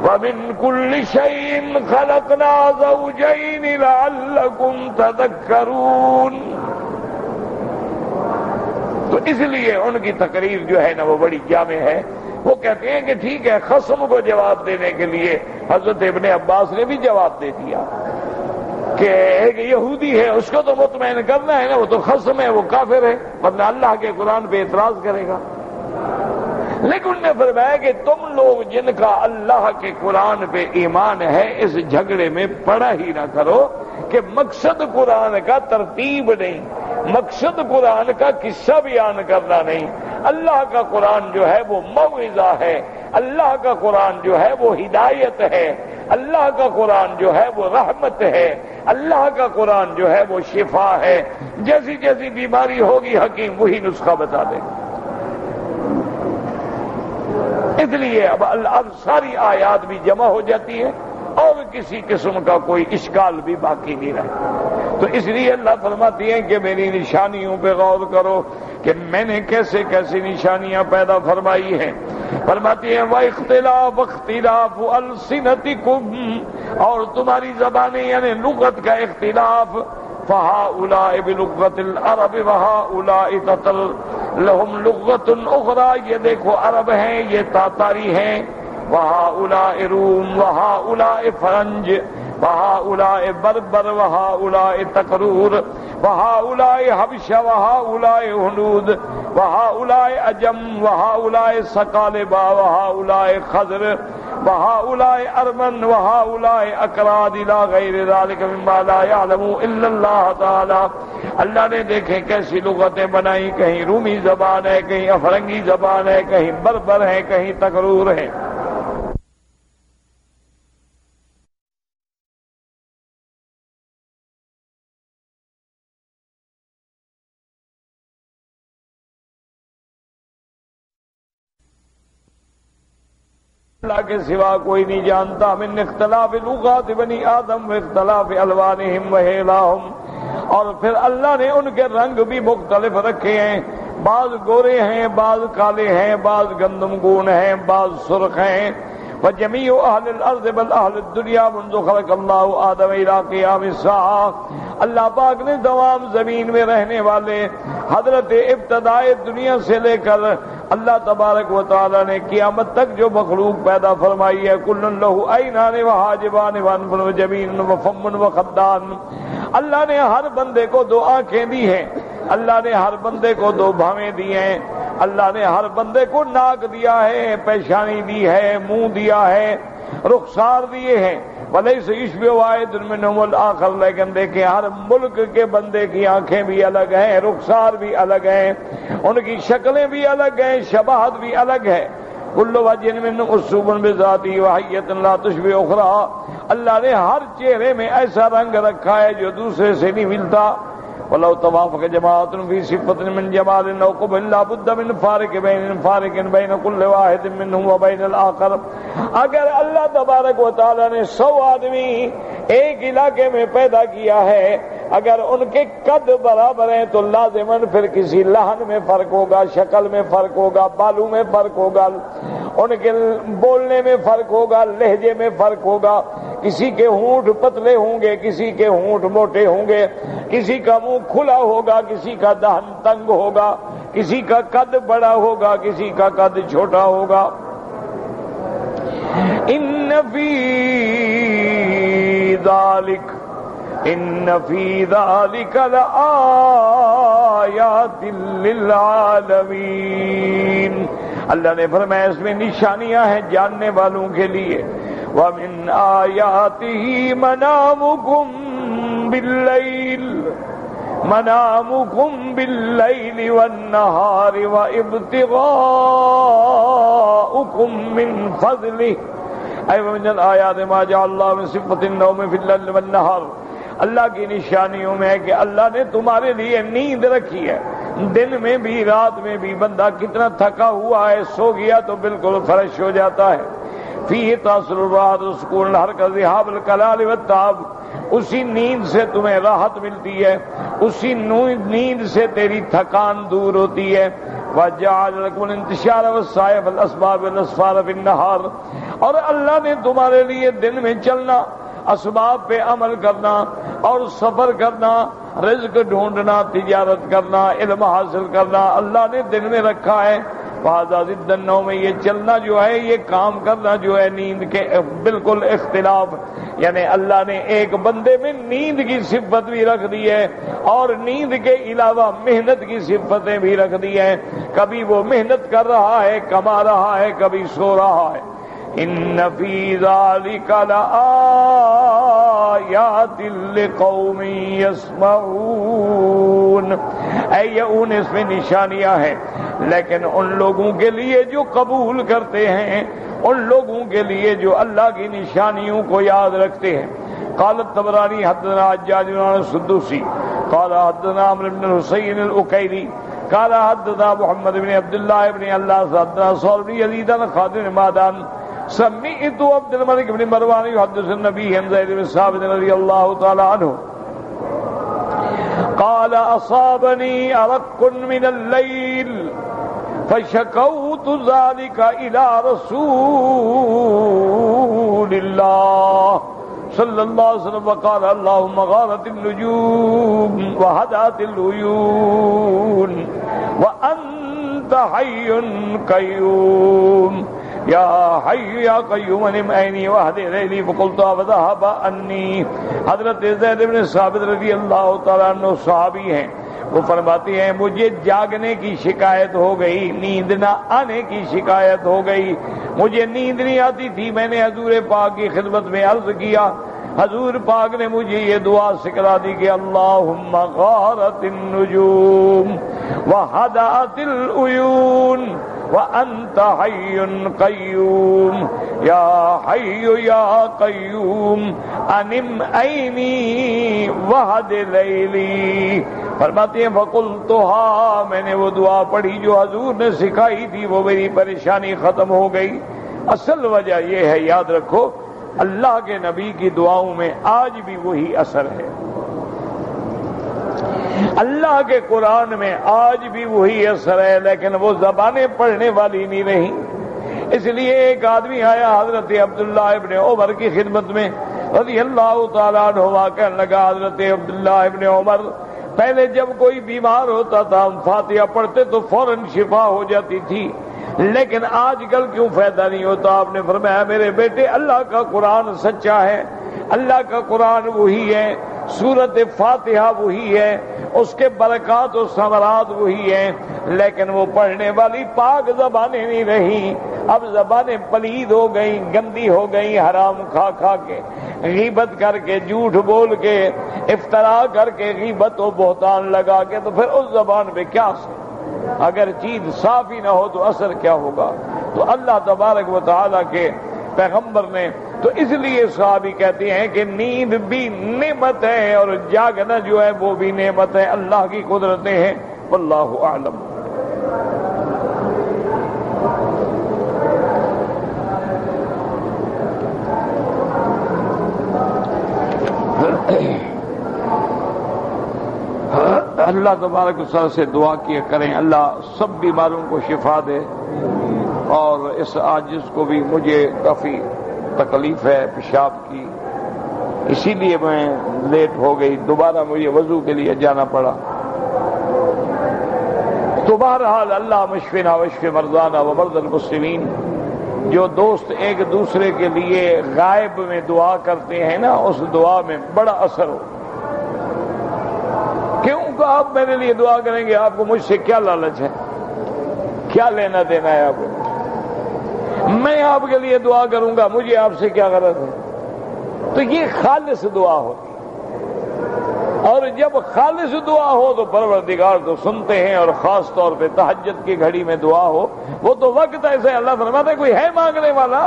وَمِن كُلِّ شَيْءٍ خَلَقْنَا زَوْجَيْنِ لَعَلَّكُمْ تَذَكَّرُونَ۔ تو اس لیے ان کی تقریر جو ہے نا وہ بڑی جامع ہے۔ وہ کہتے ہیں کہ ٹھیک ہے، خصم کو جواب دینے کے لیے حضرت ابن عباس نے بھی جواب دے دیا کہ ایک یہودی ہے اس کو تو مطمئن کرنا ہے نا، وہ تو خصم ہے، وہ کافر ہے، ورنہ اللہ کے قرآن پہ اعتراض کرے گا۔ لیکن انہوں نے فرمایا کہ تم لوگ جن کا اللہ کے قرآن پہ ایمان ہے اس جھگڑے میں پڑا ہی نہ کرو کہ مقصد قرآن کا ترتیب نہیں، مقصد قرآن کا قصہ بیان کرنا نہیں۔ اللہ کا قرآن جو ہے وہ موعظہ ہے، اللہ کا قرآن جو ہے وہ ہدایت ہے، اللہ کا قرآن جو ہے وہ رحمت ہے، اللہ کا قرآن جو ہے وہ شفا ہے۔ جیسی جیسی بیماری ہوگی حکیم وہی نسخہ بتا دے گا۔ اس لیے اب ساری آیات بھی جمع ہو جاتی ہے اور کسی قسم کا کوئی اشکال بھی باقی نہیں رہتا۔ تو اس لیے اللہ فرماتی ہیں کہ میری نشانیوں پہ غور کرو کہ میں نے کیسے کیسی نشانیاں پیدا فرمائی ہیں. فرماتی ہیں وَاخْتِلَافُ اخْتِلَافُ أَلْسِنَتِكُمْ، اور تمہاری زبانیں یعنی لغت کا اختلاف. فَهَؤُلَاءِ بِلُغَّةِ الْعَرَبِ وَهَؤُلَاءِ لَهُمْ لُغَّةٌ أُخْرَىٰ، یہ دیکھو عرب ہیں، یہ تاتاری ہیں. وَهَؤُلَاءِ روم وَهَؤُلَاءِ فَرَنج وَهَؤُلَاءِ بربر وَهَؤُلَاءِ تَقْرُور وَهَؤُلَاءِ حَبْشَ وَهَؤُلَاءِ هُنُود وَهَؤُلَاءِ عَجَم وَهَؤُلَاءِ ثَقَالِبَ وَهَؤُلَاءِ خَضْر وَهَؤُلَاءِ أَرْمَن وَهَؤُلَاءِ أَكْرَادِ إِلَىٰ غَيْرِ ذَٰلِكَ مِمَّا لَا يَعْلَمُ إِلَّا اللَّهُ تَعَالَىٰ. اللہ نے دیکھیں کیسی لغتیں بنائی، کہیں رومی زبان ہے، کہیں افرنگی زبان ہے، کہیں بربر ہے، کہیں تقرور ہے. اللہ کے سوا کوئی نہیں جانتا. من اختلاف لغات بنی آدم و اختلاف الوانہم و ہیلاہم، اور پھر اللہ نے ان کے رنگ بھی مختلف رکھے ہیں. بعض گورے ہیں، بعض کالے ہیں، بعض گندم گون ہیں، بعض سرخ ہیں. وجمیع اہل الارض بل اہل الدنیا منذ خلق اللہ آدم الی قیام الساعہ، اللہ پاک نے تمام زمین میں رہنے والے حضرت ابتدائے دنیا سے لے کر اللہ تبارک و تعالی نے قیامت تک جو مخلوق پیدا فرمائی ہے، کل لہ عینان وحاجبان وانف وجبین وفم وخدان، اللہ نے ہر بندے کو دو آنکھیں دی ہیں، اللہ نے ہر بندے کو دو بھاویں دی ہیں، اللہ نے ہر بندے کو ناک دیا ہے، پیشانی دی ہے، منہ دیا ہے، رخسار دیے ہیں. ولیس یشبہ واحد منہم الآخر، لیکن دیکھیں ہر ملک کے بندے کی آنکھیں بھی الگ ہیں، رخسار بھی الگ ہیں، ان کی شکلیں بھی الگ ہیں، شباہت بھی الگ ہے. کل وجہ منہم مصوب بذاتہ وحیۃ لا تشبہ اخری، اللہ نے ہر چہرے میں ایسا رنگ رکھا ہے جو دوسرے سے نہیں ملتا. وَلَوْ تَوَافَقَ جَمَاعَةٌ فِي صِفَةٍ مِّن جَمَالٍ أَوْ قُبْحٍ لَا بُدَّ مِنْ فَارِقٍ بَيْنَ كُلِّ وَاحِدٍ مِّنْهُمْ وَبَيْنَ الْآخَرِ. اگر اللہ تبارک و تعالیٰ نے 100 آدمی ایک علاقے میں پیدا کیا ہے، اگر ان کے قد برابر ہیں تو لازماً پھر کسی لحن میں فرق ہوگا، شکل میں فرق ہوگا، بالوں میں فرق ہوگا، ان کے بولنے میں فرق ہوگا، لہجے میں فرق ہوگا. کسی کے ہونٹ پتلے ہوں گے، کسی کے ہونٹ موٹے ہوں گے، کسی کا منہ کھلا ہوگا، کسی کا دہن تنگ ہوگا، کسی کا قد بڑا ہوگا، کسی کا قد چھوٹا ہوگا. ان فی ذالک لآیات للعالمین، اللہ نے فرمایا اس میں نشانیاں ہیں جاننے والوں کے لیے. وَمِنْ آیَاتِهِ منامكم بالليل والنهار وابتغاؤكم من فضله اي ومن الآيات ما جعل الله من صفة النوم في الليل والنهار. اللہ کی نشانیوں میں ہے کہ اللہ نے تمہارے لیے نیند رکھی ہے، دن میں بھی رات میں بھی. بندہ کتنا تھکا ہوا ہے، سو گیا تو بالکل فرش ہو جاتا ہے. فیہ تاثر الراحت والسکون الحرکۃ ذہاب الکلال والتعب، اسی نیند سے تمہیں راحت ملتی ہے، اسی نیند سے تیری تھکان دور ہوتی ہے. وَجَعَلَ لَكُمُ الْانتِشَارَ وَالسَّعْيَ وَالْأَسْبَابَ وَالْأَسْفَارَ فِي النَّهَارِ، اور اللہ نے تمہارے لیے دن میں چلنا، اسباب پہ عمل کرنا اور سفر کرنا، رزق ڈھونڈنا، تجارت کرنا، علم حاصل کرنا، اللہ نے دن میں رکھا ہے. فَهَذَا ضِدُّ النَّوْمِ، یہ چلنا جو ہے، یہ کام کرنا جو ہے نیند کے بالکل اختلاف. یعنی اللہ نے ایک بندے میں نیند کی صفت بھی رکھ دی ہے اور نیند کے علاوہ محنت کی صفتیں بھی رکھ دی ہیں. کبھی وہ محنت کر رہا ہے، کما رہا ہے، کبھی سو رہا ہے. ان فی ذالک لآیات لقوم یسمعون، یعون اس میں نشانیاں ہیں، لیکن ان لوگوں کے لیے جو قبول کرتے ہیں، ان لوگوں کے لیے جو اللہ کی نشانیوں کو یاد رکھتے ہیں. قال الطبرانی حدثنا حجاج بن السدوسی قال حدثنا عمرو بن الحسین العقیلی قال حدثنا محمد بن عبد الله بن الله حدثنا صالح بن يزيد خادم مادان سمعت عبد الملك بن مروان يحدث النبي عن زيد بن ثابت رضي الله تعالى عنه قال اصابني ارق من الليل فشكوت ذلك الى رسول الله صلی اللہ علیہ وسلم وقال اللهم غارت النجوم وهدات العيون وانت حي قيوم یا حی یا قیوم انم عینی واہد لیلی فقلت فذهب عنی. حضرت زید بن ثابت رضی اللہ تعالیٰ عنہ صحابی ہیں، وہ فرماتے ہیں مجھے جاگنے کی شکایت ہو گئی، نیند نہ آنے کی شکایت ہو گئی، مجھے نیند نہیں آتی تھی. میں نے حضور پاک کی خدمت میں عرض کیا، حضور پاک نے مجھے یہ دعا سکھلا دی کہ اللہم غارت النجوم وہدأت العیون وانت حی قیوم یا حی یا قیوم انم عینی وہد لیلی. فرماتے ہیں فقلتھا، میں نے وہ دعا پڑھی جو حضور نے سکھائی تھی، وہ میری پریشانی ختم ہو گئی. اصل وجہ یہ ہے، یاد رکھو، اللہ کے نبی کی دعاؤں میں آج بھی وہی اثر ہے، اللہ کے قرآن میں آج بھی وہی اثر ہے، لیکن وہ زبانیں پڑھنے والی نہیں رہی. اس لیے ایک آدمی آیا حضرت عبداللہ ابن عمر کی خدمت میں رضی اللہ تعالیٰ عنہما، کہنے لگا حضرت عبداللہ ابن عمر، پہلے جب کوئی بیمار ہوتا تھا ہم فاتحہ پڑھتے تو فوراً شفا ہو جاتی تھی، لیکن آج کل کیوں فائدہ نہیں ہوتا؟ آپ نے فرمایا میرے بیٹے، اللہ کا قرآن سچا ہے، اللہ کا قرآن وہی ہے، سورۃ فاتحہ وہی ہے، اس کے برکات و ثمرات وہی ہیں، لیکن وہ پڑھنے والی پاک زبانیں نہیں رہی. اب زبانیں پلید ہو گئیں، گندی ہو گئیں، حرام کھا کھا کے، غیبت کر کے، جھوٹ بول کے، افترا کر کے، غیبت و بہتان لگا کے، تو پھر اس زبان پہ کیا اثر؟ اگر چیز صاف ہی نہ ہو تو اثر کیا ہوگا؟ تو اللہ تبارک و تعالیٰ کے پیغمبر نے، تو اس لیے صحابی کہتے ہیں کہ نیند بھی نعمت ہے اور جاگنا جو ہے وہ بھی نعمت ہے، اللہ کی قدرتیں ہیں. واللہ اعلم. اللہ تبارک و تعالیٰ سے دعا کیا کریں اللہ سب بیماروں کو شفا دے، اور اس عاجز کو بھی، مجھے کافی تکلیف ہے پیشاب کی، اسی لیے میں لیٹ ہو گئی، دوبارہ مجھے وضو کے لیے جانا پڑا. تو بہرحال اللہ مشفنا وشف مرضانا ومرضى المسلمین. جو دوست ایک دوسرے کے لیے غائب میں دعا کرتے ہیں نا، اس دعا میں بڑا اثر ہو. کیوں کہ آپ میرے لیے دعا کریں گے، آپ کو مجھ سے کیا لالچ ہے؟ کیا لینا دینا ہے آپ کو؟ میں آپ کے لیے دعا کروں گا، مجھے آپ سے کیا غرض ہے؟ تو یہ خالص دعا ہوتی، اور جب خالص دعا ہو تو پروردگار تو سنتے ہیں، اور خاص طور پہ تہجد کی گھڑی میں دعا ہو، وہ تو وقت ایسے اللہ فرماتا ہے کوئی ہے مانگنے والا.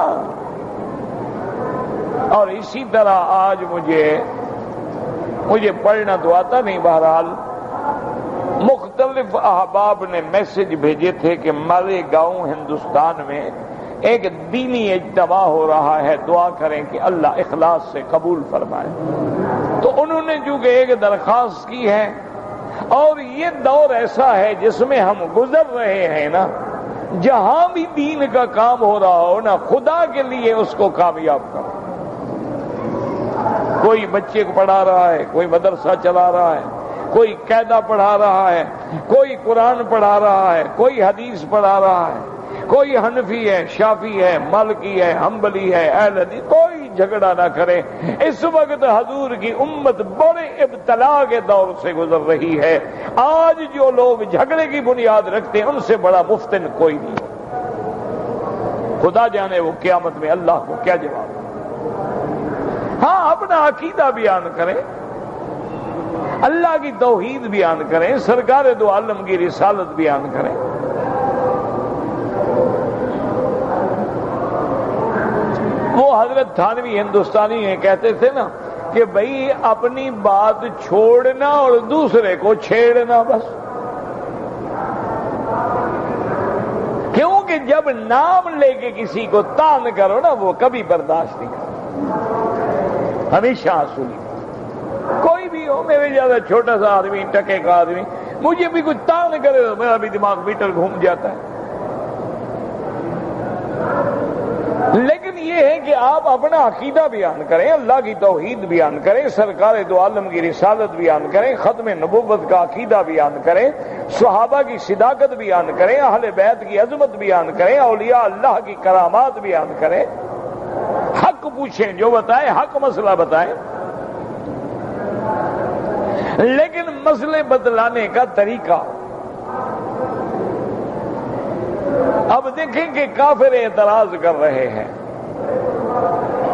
اور اسی طرح آج مجھے پڑھنا تو آتا نہیں، بہرحال مختلف احباب نے میسج بھیجے تھے کہ مالیگاؤں ہندوستان میں ایک دینی اجتماع ہو رہا ہے، دعا کریں کہ اللہ اخلاص سے قبول فرمائے. تو انہوں نے چونکہ ایک درخواست کی ہے، اور یہ دور ایسا ہے جس میں ہم گزر رہے ہیں نا، جہاں بھی دین کا کام ہو رہا ہو نا، خدا کے لیے اس کو کامیاب کرو. کوئی بچے کو پڑھا رہا ہے، کوئی مدرسہ چلا رہا ہے، کوئی قاعدہ پڑھا رہا ہے، کوئی قرآن پڑھا رہا ہے، کوئی حدیث پڑھا رہا ہے، کوئی حنفی ہے، شافی ہے، مالکی ہے، حنبلی ہے، اہل حدیث، کوئی جھگڑا نہ کرے. اس وقت حضور کی امت بڑے ابتلا کے دور سے گزر رہی ہے. آج جو لوگ جھگڑے کی بنیاد رکھتے ہیں ان سے بڑا مفتن کوئی نہیں. خدا جانے وہ قیامت میں اللہ کو کیا جواب. ہاں، اپنا عقیدہ بیان کریں، اللہ کی توحید بیان کریں، سرکار دو عالم کی رسالت بیان کریں. وہ حضرت تھانوی ہندوستانی ہیں، کہتے تھے نا کہ بھئی اپنی بات چھوڑنا اور دوسرے کو چھیڑنا بس. کیونکہ جب نام لے کے کسی کو تان کرو نا، وہ کبھی برداشت نہیں کرتا، ہمیشہ سنی کوئی بھی ہو. ہو، میرے زیادہ چھوٹا سا آدمی، ٹکے کا آدمی، مجھے بھی کچھ تان کرے تو میرا بھی دماغ میٹر گھوم جاتا ہے۔ لیکن یہ ہے کہ آپ اپنا عقیدہ بیان کریں، اللہ کی توحید بیان کریں، سرکار دو عالم کی رسالت بیان کریں، ختم نبوت کا عقیدہ بیان کریں، صحابہ کی صداقت بیان کریں، اہل بیت کی عظمت بیان کریں، اولیاء اللہ کی کرامات بیان کریں، حق پوچھیں، جو بتائیں حق مسئلہ بتائیں۔ لیکن مسئلے بتلانے کا طریقہ، اب دیکھیں کہ کافر اعتراض کر رہے ہیں،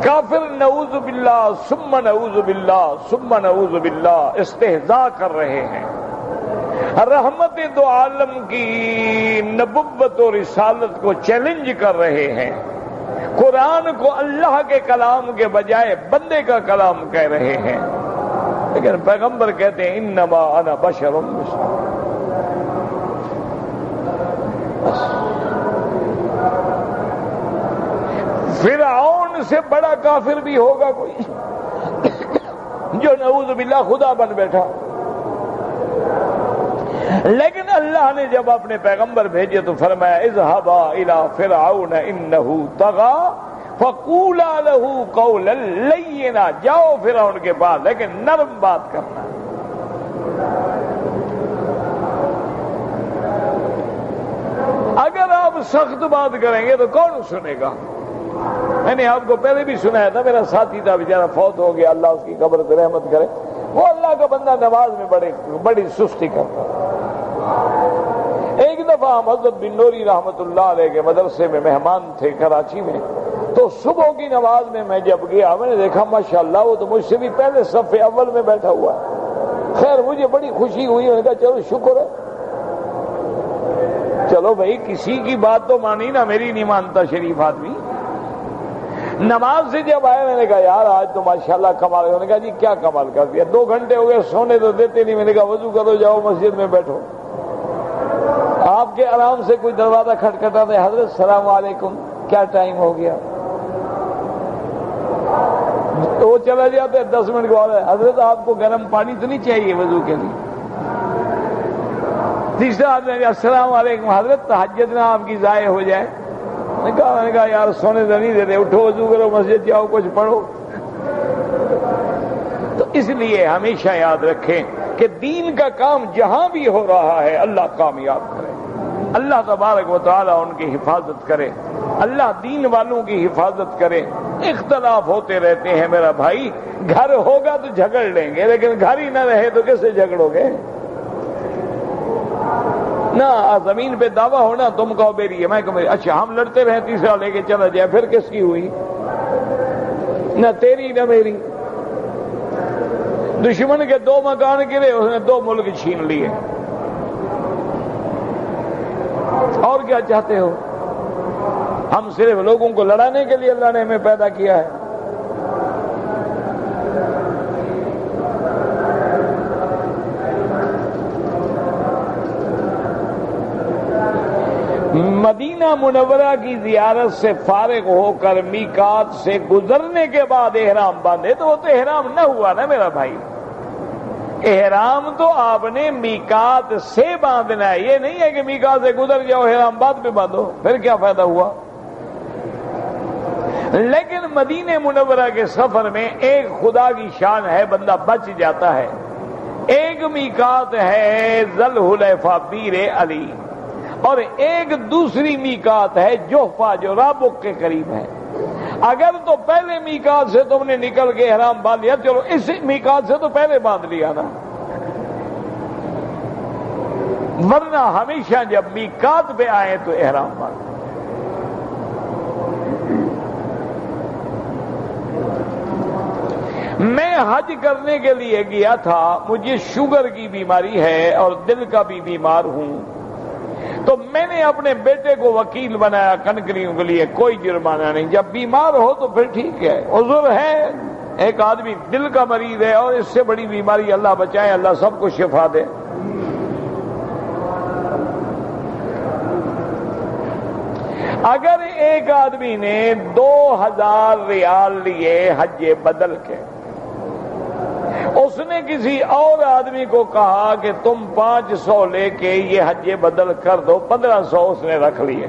کافر نعوذ باللہ ثم نعوذ باللہ ثم نعوذ باللہ استہزاء کر رہے ہیں، رحمت دو عالم کی نبوت و رسالت کو چیلنج کر رہے ہیں، قرآن کو اللہ کے کلام کے بجائے بندے کا کلام کہہ رہے ہیں، لیکن پیغمبر کہتے ہیں انما انا بشر مثلکم۔ فرعون سے بڑا کافر بھی ہوگا کوئی جو نعوذ باللہ خدا بن بیٹھا، لیکن اللہ نے جب اپنے پیغمبر بھیجے تو فرمایا اذهبا الى فرعون انه طغى فقولا له قولا لینا، جاؤ فرعون کے پاس لیکن نرم بات کرنا۔ اگر آپ سخت بات کریں گے تو کون سنے گا؟ میں نے آپ کو پہلے بھی سنایا تھا، میرا ساتھی تھا بیچارہ فوت ہو گیا، اللہ اس کی قبر پہ رحمت کرے، وہ اللہ کا بندہ نماز میں بڑی سستی کرتا۔ ایک دفعہ ہم حضرت بن نوری رحمت اللہ علیہ کے مدرسے میں مہمان تھے کراچی میں، تو صبح کی نماز میں جب گیا میں نے دیکھا ماشاءاللہ وہ تو مجھ سے بھی پہلے صف اول میں بیٹھا ہوا ہے۔ خیر مجھے بڑی خوشی ہوئی، میں نے کہا چلو شکر ہے، چلو بھائی کسی کی بات تو مانی نا، میری نہیں مانتا شریف آدمی۔ نماز سے جب آئے میں نے کہا یار آج تو ماشاءاللہ کمال ہے۔ انہوں نے کہا جی کیا کمال کر دیا؟ 2 گھنٹے ہو گئے سونے تو دیتے نہیں۔ میں نے کہا وضو کرو جاؤ مسجد میں بیٹھو۔ آپ کے آرام سے کوئی دروازہ کھٹکھٹا دے، حضرت السلام علیکم، کیا ٹائم ہو گیا؟ تو وہ چلا جاتا ہے 10 منٹ کے بعد، حضرت آپ کو گرم پانی تو نہیں چاہیے وضو کے لیے؟ تیسرا آدمی نے کہا السلام علیکم، حضرت تہجد نہ آپ کی ضائع ہو جائے۔ میں نے کہا یار سونے تو نہیں دیتے، اٹھو وضو کرو مسجد جاؤ کچھ پڑھو۔ تو اس لیے ہمیشہ یاد رکھیں کہ دین کا کام جہاں بھی ہو رہا ہے اللہ کامیاب کرے، اللہ تبارک و تعالی ان کی حفاظت کرے، اللہ دین والوں کی حفاظت کرے۔ اختلاف ہوتے رہتے ہیں میرا بھائی، گھر ہوگا تو جھگڑ لیں گے، لیکن گھر ہی نہ رہے تو کیسے جھگڑو گے؟ نہ زمین پہ دعویٰ ہونا تم کہو میری ہے میں کہوں میری، اچھا ہم لڑتے رہے تیسرا لے کے چلا جائے، پھر کس کی ہوئی؟ نہ تیری نہ میری۔ دشمن کے 2 مکان گرے، اس نے 2 ملک چھین لیے، اور کیا چاہتے ہو؟ ہم صرف لوگوں کو لڑانے کے لیے اللہ نے ہمیں پیدا کیا ہے۔ مدینہ منورہ کی زیارت سے فارغ ہو کر میقات سے گزرنے کے بعد احرام باندھے تو وہ تو احرام نہ ہوا نا میرا بھائی۔ احرام تو آپ نے میقات سے باندھنا ہے، یہ نہیں ہے کہ میقات سے گزر جاؤ احرام بعد میں باندھو، پھر کیا فائدہ ہوا؟ لیکن مدینہ منورہ کے سفر میں ایک خدا کی شان ہے، بندہ بچ جاتا ہے۔ ایک میقات ہے ذل حلیفہ بیر علی، اور ایک دوسری میقات ہے جوفہ جو رابق کے قریب ہے۔ اگر تو پہلے میقات سے تم نے نکل کے احرام باندھ لیا، چلو اس میقات سے تو پہلے باندھ لیا نا، ورنہ ہمیشہ جب میقات پہ آئے تو احرام باندھ۔ میں حج کرنے کے لیے گیا تھا، مجھے شوگر کی بیماری ہے اور دل کا بھی بیمار ہوں، تو میں نے اپنے بیٹے کو وکیل بنایا کنکریوں کے لیے، کوئی جرمانہ نہیں، جب بیمار ہو تو پھر ٹھیک ہے، عذر ہے۔ ایک آدمی دل کا مریض ہے اور اس سے بڑی بیماری، اللہ بچائے، اللہ سب کو شفا دے۔ اگر ایک آدمی نے 2000 ریال لیے حج بدل کے، اس نے کسی اور آدمی کو کہا کہ تم 500 لے کے یہ حج بدل کر دو، 1500 اس نے رکھ لیے۔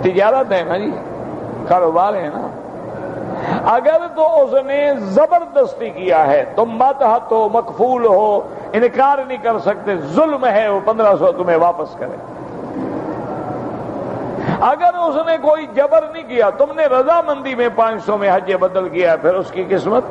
تجارت ہے نا جی، کاروبار ہے نا۔ اگر تو اس نے زبردستی کیا ہے، تم ماتحت ہو، مکفول ہو، انکار نہیں کر سکتے، ظلم ہے، وہ 1500 تمہیں واپس کرے۔ اگر اس نے کوئی جبر نہیں کیا، تم نے رضامندی میں 500 میں حج بدل کیا، پھر اس کی قسمت۔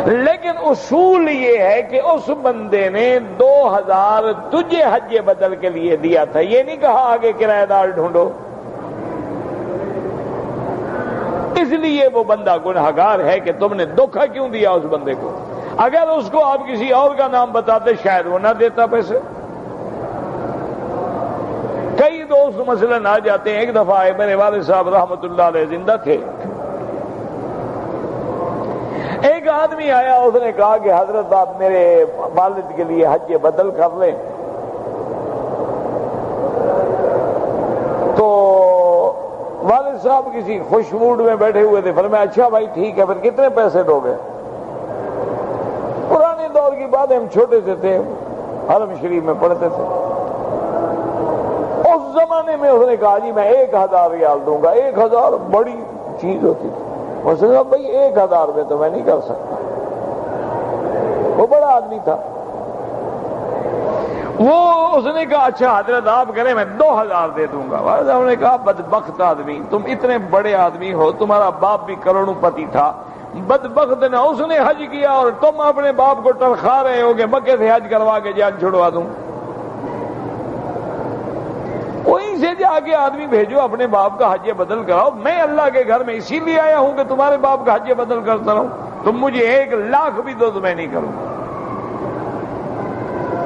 لیکن اصول یہ ہے کہ اس بندے نے 2000 تجھے حج بدل کے لیے دیا تھا، یہ نہیں کہا آگے کرایہ دار ڈھونڈو۔ اس لیے وہ بندہ گنہگار ہے کہ تم نے دھوکہ کیوں دیا اس بندے کو۔ اگر اس کو آپ کسی اور کا نام بتاتے شاید وہ نہ دیتا پیسے۔ کئی دوست مثلاً آ جاتے ہیں۔ ایک دفعہ میرے والد صاحب رحمۃ اللہ علیہ زندہ تھے، ایک آدمی آیا، اس نے کہا کہ حضرت آپ میرے والد کے لیے حج بدل کر لیں۔ تو والد صاحب کسی خوش موڈ میں بیٹھے ہوئے تھے، فرمایا اچھا بھائی ٹھیک ہے، پھر کتنے پیسے دو گے؟ پرانے دور کی بات ہے، ہم چھوٹے سے تھے، حرم شریف میں پڑھتے تھے۔ اس زمانے میں اس نے کہا جی میں 1000 ریال دوں گا۔ 1000 بڑی چیز ہوتی تھی۔ اس نے کہا بھائی 1000 میں تو میں نہیں کر سکتا، وہ بڑا آدمی تھا۔ وہ اس نے کہا اچھا حضرت آپ کریں، میں 2000 دے دوں گا۔ انہوں نے کہا بدبخت آدمی، تم اتنے بڑے آدمی ہو، تمہارا باپ بھی کروڑوں پتی تھا، بدبخت نہ اس نے حج کیا اور تم اپنے باپ کو ٹرخا رہے ہو کہ مکے سے حج کروا کے جان چھڑوا دوں۔ وہیں سے جا کے آدمی بھیجو، اپنے باپ کا حج بدل کراؤ۔ میں اللہ کے گھر میں اسی لیے آیا ہوں کہ تمہارے باپ کا حج بدل کرتا رہوں۔ تم مجھے 1,00,000 بھی دو تو میں نہیں کروں گا۔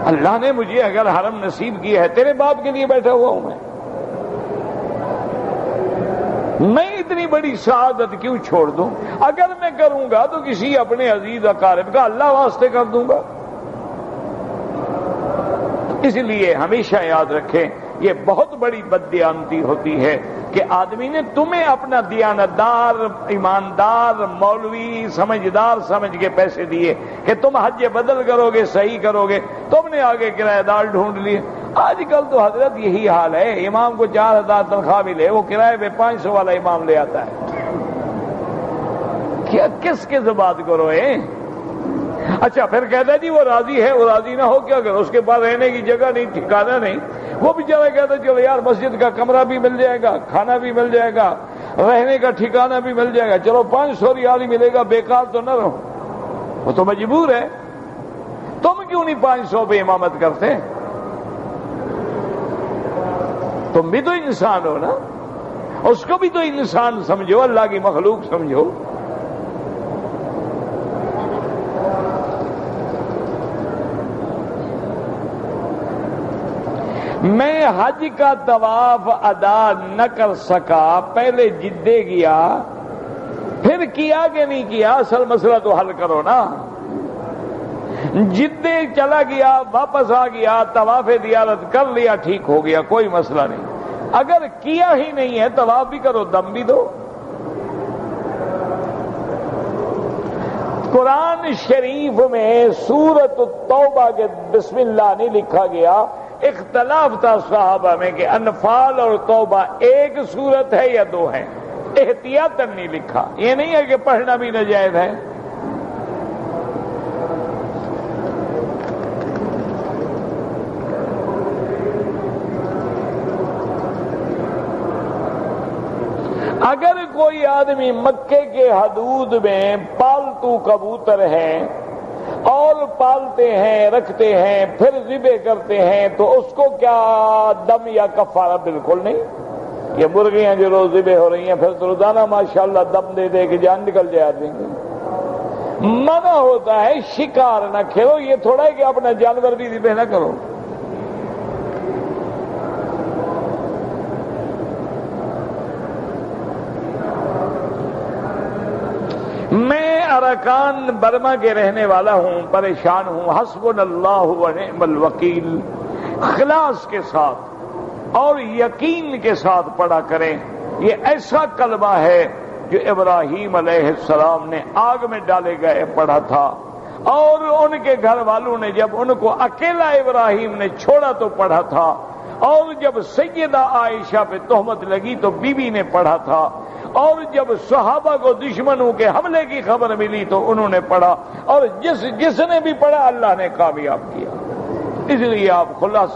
اللہ نے مجھے اگر حرم نصیب کی ہے، تیرے باپ کے لیے بیٹھا ہوا ہوں میں اتنی بڑی سعادت کیوں چھوڑ دوں؟ اگر میں کروں گا تو کسی اپنے عزیز اقارب کا اللہ واسطے کر دوں گا۔ اس لیے ہمیشہ یاد رکھیں، یہ بہت بڑی بددیانتی ہوتی ہے کہ آدمی نے تمہیں اپنا دیانتدار، ایماندار، مولوی، سمجھدار سمجھ کے پیسے دیے کہ تم حج بدل کرو گے، صحیح کرو گے، تم نے آگے کرایہ دار ڈھونڈ لیے۔ آج کل تو حضرت یہی حال ہے، امام کو 4000 تنخواہ ملے، وہ کرایہ پہ 500 والا امام لے آتا ہے۔ کیا کس کے بات کرو اچھا پھر کہتا ہے جی وہ راضی ہے، وہ راضی نہ ہو کیا کرو، اس کے پاس رہنے کی جگہ نہیں، ٹھکانہ نہیں، وہ بیچارہ کہتا ہے چلو یار مسجد کا کمرہ بھی مل جائے گا، کھانا بھی مل جائے گا، رہنے کا ٹھکانہ بھی مل جائے گا، چلو 500 ریال ہی ملے گا، بیکار تو نہ رہو۔ وہ تو مجبور ہے۔ تم کیوں نہیں 500 پہ امامت کرتے؟ تم بھی تو انسان ہو نا، اس کو بھی تو انسان سمجھو، اللہ کی مخلوق سمجھو۔ میں حج کا طواف ادا نہ کر سکا، پہلے جدے گیا، پھر کیا کہ نہیں کیا، اصل مسئلہ تو حل کرو نا۔ جدے چلا گیا، واپس آ گیا، طواف زیارت کر لیا، ٹھیک ہو گیا، کوئی مسئلہ نہیں۔ اگر کیا ہی نہیں ہے، طواف بھی کرو، دم بھی دو۔ قرآن شریف میں سورۃ التوبہ کے بسم اللہ نہیں لکھا گیا، اختلاف تھا صحابہ میں کہ انفال اور توبہ ایک سورت ہے یا دو ہے، احتیاطاً نہیں لکھا۔ یہ نہیں ہے کہ پڑھنا بھی ناجائز ہے۔ اگر کوئی آدمی مکے کے حدود میں پالتو کبوتر ہیں اور پالتے ہیں، رکھتے ہیں، پھر ذبح کرتے ہیں، تو اس کو کیا دم یا کفارہ؟ بالکل نہیں۔ یہ مرغیاں جو روز ذبح ہو رہی ہیں، پھر تو روزانہ ماشاءاللہ دم دے دے کے جان نکل جائے آدمی کی۔ منع ہوتا ہے شکار نہ کھیلو، یہ تھوڑا ہے کہ اپنا جانور بھی ذبح نہ کرو۔ میں اراکان برما کے رہنے والا ہوں، پریشان ہوں۔ حسبنا اللہ و نعم الوکیل اخلاص کے ساتھ اور یقین کے ساتھ پڑھا کریں۔ یہ ایسا کلمہ ہے جو ابراہیم علیہ السلام نے آگ میں ڈالے گئے پڑھا تھا، اور ان کے گھر والوں نے جب ان کو اکیلا ابراہیم نے چھوڑا تو پڑھا تھا، اور جب سیدہ عائشہ پہ تہمت لگی تو بیوی نے پڑھا تھا، اور جب صحابہ کو دشمنوں کے حملے کی خبر ملی تو انہوں نے پڑھا، اور جس نے بھی پڑھا اللہ نے کامیاب کیا۔ اس لیے آپ خلاص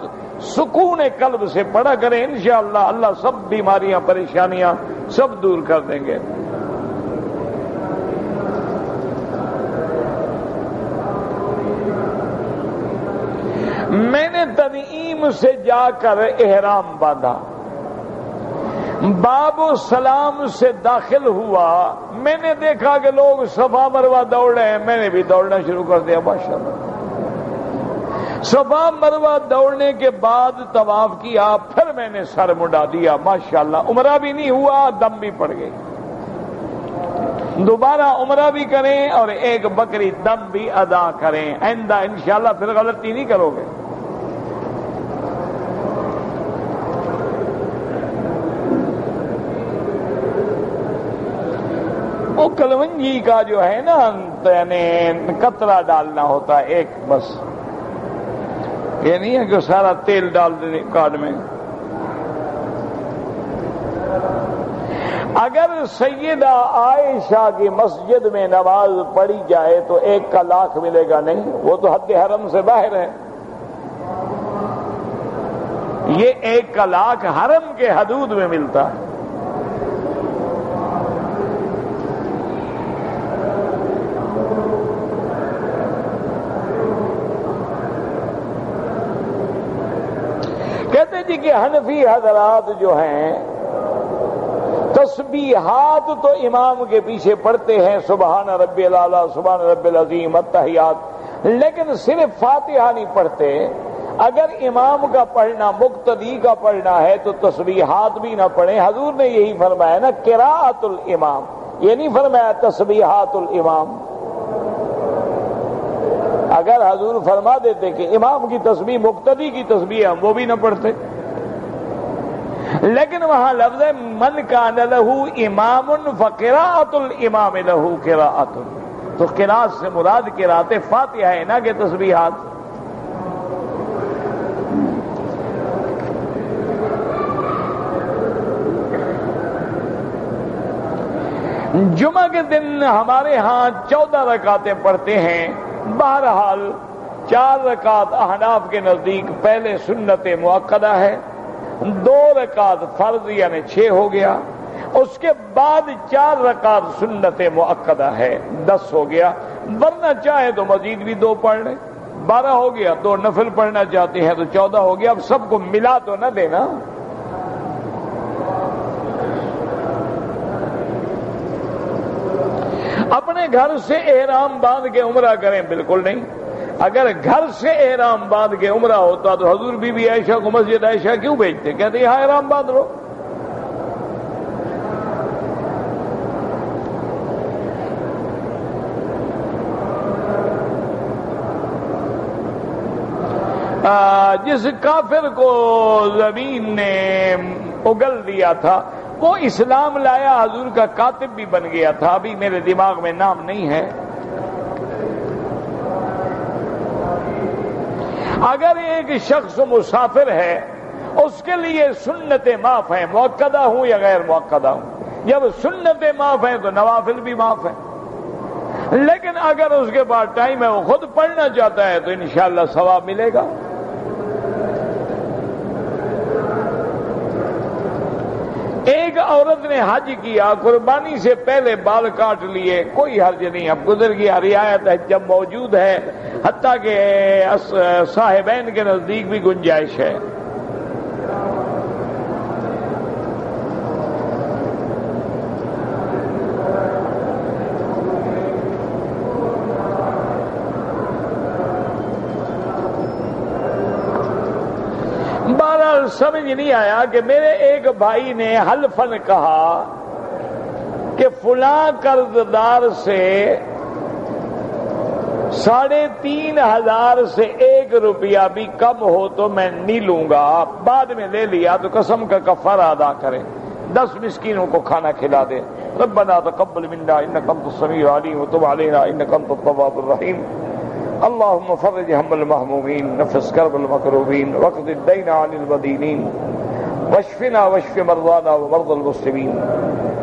سکون قلب سے پڑھا کریں، انشاءاللہ اللہ سب بیماریاں پریشانیاں سب دور کر دیں گے۔ میں نے تنعیم سے جا کر احرام باندھا، باب السلام سے داخل ہوا، میں نے دیکھا کہ لوگ صفا مروہ دوڑ رہے ہیں، میں نے بھی دوڑنا شروع کر دیا۔ ماشاءاللہ صفا مروہ دوڑنے کے بعد طواف کیا، پھر میں نے سر مڈا دیا، ماشاءاللہ عمرہ بھی نہیں ہوا، دم بھی پڑ گئی۔ دوبارہ عمرہ بھی کریں اور ایک بکری دم بھی ادا کریں، آئندہ انشاءاللہ پھر غلطی نہیں کرو گے۔ وہ کلونجی کا جو ہے نا یعنی قطرہ ڈالنا ہوتا ہے ایک، بس یہ نہیں ہے کہ سارا تیل ڈال دیں کارڈ میں۔ اگر سیدہ عائشہ کی مسجد میں نماز پڑھی جائے تو 1 کا لاکھ ملے گا نہیں، وہ تو حد حرم سے باہر ہے۔ یہ 1 کا لاکھ حرم کے حدود میں ملتا ہے۔ کہتے جی کہ حنفی حضرات جو ہیں تسبیحات تو امام کے پیچھے پڑھتے ہیں، سبحان ربی الاعلیٰ، سبحان ربی العظیم، التحیات، لیکن صرف فاتحہ نہیں پڑھتے۔ اگر امام کا پڑھنا مقتدی کا پڑھنا ہے تو تسبیحات بھی نہ پڑھیں۔ حضور نے یہی فرمایا نا قراءت الامام، یہ نہیں فرمایا تسبیحات الامام۔ اگر حضور فرما دیتے کہ امام کی تسبیح مقتدی کی تسبیح ہم وہ بھی نہ پڑھتے، لیکن وہاں لفظ ہے من کان لہ امام فقراءۃ الامام لہ قراءۃ، تو قراءت سے مراد قراءت فاتحہ ہے نہ کہ تسبیحات۔ جمعہ کے دن ہمارے ہاں 14 رکعتیں پڑھتے ہیں، بہرحال 4 رکعت احناف کے نزدیک پہلے سنت مؤکدہ ہے، 2 رکعت فرض یعنی 6 ہو گیا، اس کے بعد 4 رکعت سنت مؤکدہ ہے، 10 ہو گیا، ورنہ چاہے تو مزید بھی 2 پڑھ لیں، 12 ہو گیا۔ 2 نفل پڑھنا چاہتے ہیں تو 14 ہو گیا۔ اب سب کو ملا تو نہ دینا۔ اپنے گھر سے احرام باندھ کے عمرہ کریں، بالکل نہیں۔ اگر گھر سے احرام باندھ کے عمرہ ہوتا تو حضور بی بی عائشہ کو مسجد عائشہ کیوں بھیجتے؟ کہتے یہاں احرام باندھ لو۔ جس کافر کو زمین نے اگل دیا تھا وہ اسلام لایا، حضور کا کاتب بھی بن گیا تھا، ابھی میرے دماغ میں نام نہیں ہے۔ اگر ایک شخص مسافر ہے اس کے لیے سنتیں معاف ہیں، مؤکدہ ہوں یا غیر مؤکدہ ہوں۔ جب سنتیں معاف ہیں تو نوافل بھی معاف ہیں، لیکن اگر اس کے پاس ٹائم ہے وہ خود پڑھنا چاہتا ہے تو انشاءاللہ ثواب ملے گا۔ ایک عورت نے حج کیا، قربانی سے پہلے بال کاٹ لیے، کوئی حرج نہیں، اب گزر گیا، رعایت ہے جب موجود ہے، حتیٰ کہ صاحبین کے نزدیک بھی گنجائش ہے۔ بہرحال سمجھ نہیں آیا کہ میرے ایک بھائی نے حلفاً کہا کہ فلاں قرضدار سے 3,500 سے 1 روپیہ بھی کم ہو تو میں نہیں لوں گا، بعد میں لے لیا تو قسم کا کفارہ ادا کرے۔ 10 مسکینوں کو کھانا کھلا دے۔ ربنا تقبل منا انك انت السميع العليم وتب علينا انك انت التواب الرحيم۔ اللهم فرج هم المهمومين، نفس كرب المكروبين، واقض الدين عن المدينين، واشفنا واشف مرضانا ومرضى المسلمين۔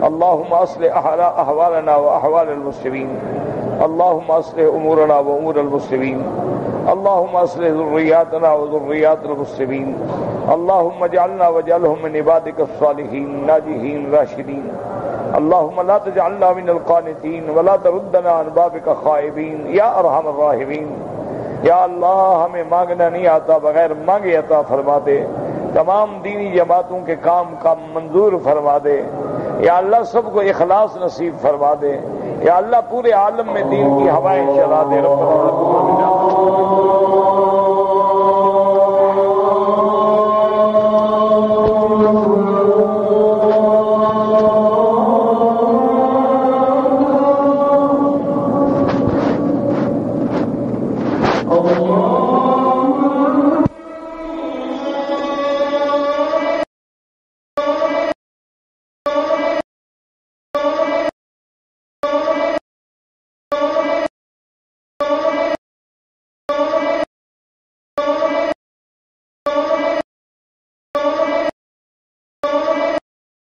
اللهم اصلح احوالنا واحوال المسلمين، اللهم اصلح امورنا وامور المسلمين، اللهم اصلح ذرياتنا وذريات المسلمين، اللهم اجعلنا واجعلهم من عبادك الصالحين الناجحين راشدين۔ اللهم لا تجعلنا من القانتين ولا تردنا عن بابك خائبين یا ارحم الراحمین۔ یا اللہ ہمیں مانگنا نہیں آتا، بغیر مانگے عطا فرما دے، تمام دینی جماعتوں کے کام منظور فرما دے، یا اللہ سب کو اخلاص نصیب فرما دے، یا اللہ پورے عالم میں دین کی ہوائیں چلا دے۔ ربنا